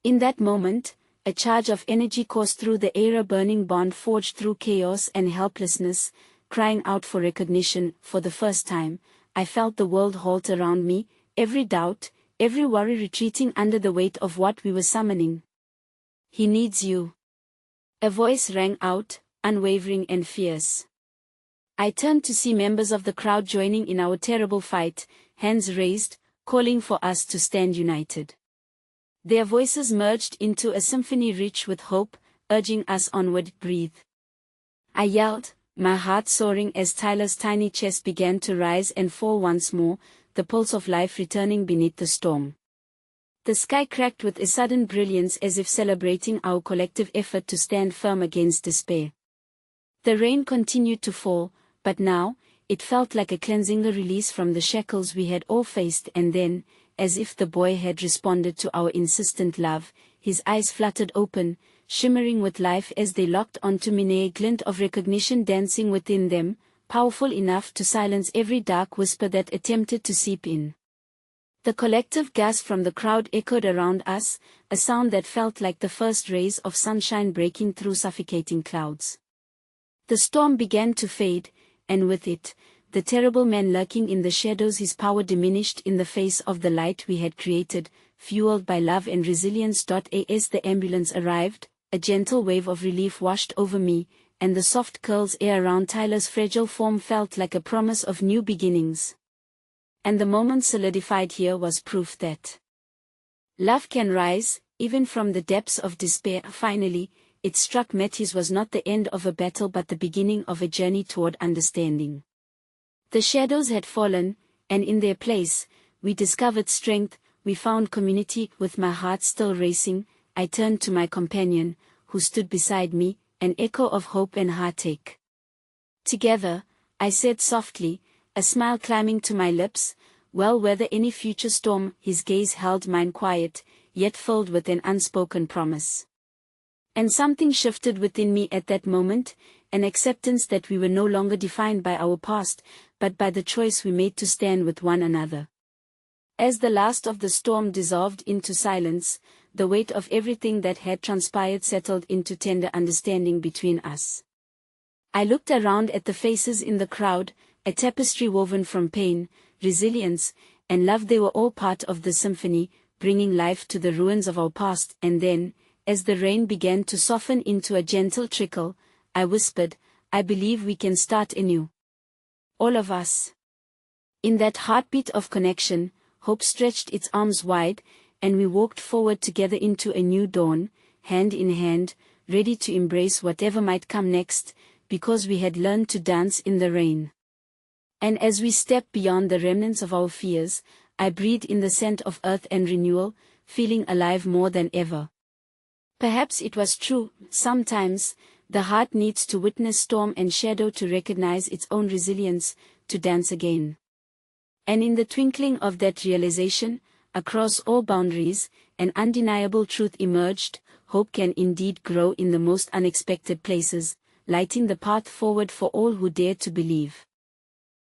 In that moment, a charge of energy coursed through the air, a burning bond forged through chaos and helplessness, crying out for recognition. For the first time, I felt the world halt around me, every doubt, every worry retreating under the weight of what we were summoning. He needs you. A voice rang out, unwavering and fierce. I turned to see members of the crowd joining in our terrible fight, hands raised, calling for us to stand united. Their voices merged into a symphony rich with hope, urging us onward. Breathe. I yelled, my heart soaring as Tyler's tiny chest began to rise and fall once more, the pulse of life returning beneath the storm. The sky cracked with a sudden brilliance as if celebrating our collective effort to stand firm against despair. The rain continued to fall, but now, it felt like a cleansing release from the shackles we had all faced. And then, as if the boy had responded to our insistent love, his eyes fluttered open, shimmering with life as they locked onto me, a glint of recognition dancing within them, powerful enough to silence every dark whisper that attempted to seep in. The collective gasp from the crowd echoed around us, a sound that felt like the first rays of sunshine breaking through suffocating clouds. The storm began to fade, and with it, the terrible man lurking in the shadows. His power diminished in the face of the light we had created, fueled by love and resilience. As the ambulance arrived, a gentle wave of relief washed over me, and the soft curls air around Tyler's fragile form felt like a promise of new beginnings. And the moment solidified here was proof that love can rise, even from the depths of despair. Finally, it struck me his was not the end of a battle but the beginning of a journey toward understanding. The shadows had fallen, and in their place, we discovered strength, we found community. With my heart still racing, I turned to my companion, who stood beside me, an echo of hope and heartache. Together, I said softly, a smile climbing to my lips, "Well, weather any future storm." His gaze held mine, quiet, yet filled with an unspoken promise. And something shifted within me at that moment, an acceptance that we were no longer defined by our past, but by the choice we made to stand with one another. As the last of the storm dissolved into silence, the weight of everything that had transpired settled into tender understanding between us. I looked around at the faces in the crowd, a tapestry woven from pain, resilience, and love. They were all part of the symphony, bringing life to the ruins of our past. And then, as the rain began to soften into a gentle trickle, I whispered, "I believe we can start anew. All of us." In that heartbeat of connection, hope stretched its arms wide, and we walked forward together into a new dawn, hand in hand, ready to embrace whatever might come next, because we had learned to dance in the rain. And as we stepped beyond the remnants of our fears, I breathed in the scent of earth and renewal, feeling alive more than ever. Perhaps it was true, sometimes, the heart needs to witness storm and shadow to recognize its own resilience, to dance again. And in the twinkling of that realization, across all boundaries, an undeniable truth emerged: hope can indeed grow in the most unexpected places, lighting the path forward for all who dare to believe.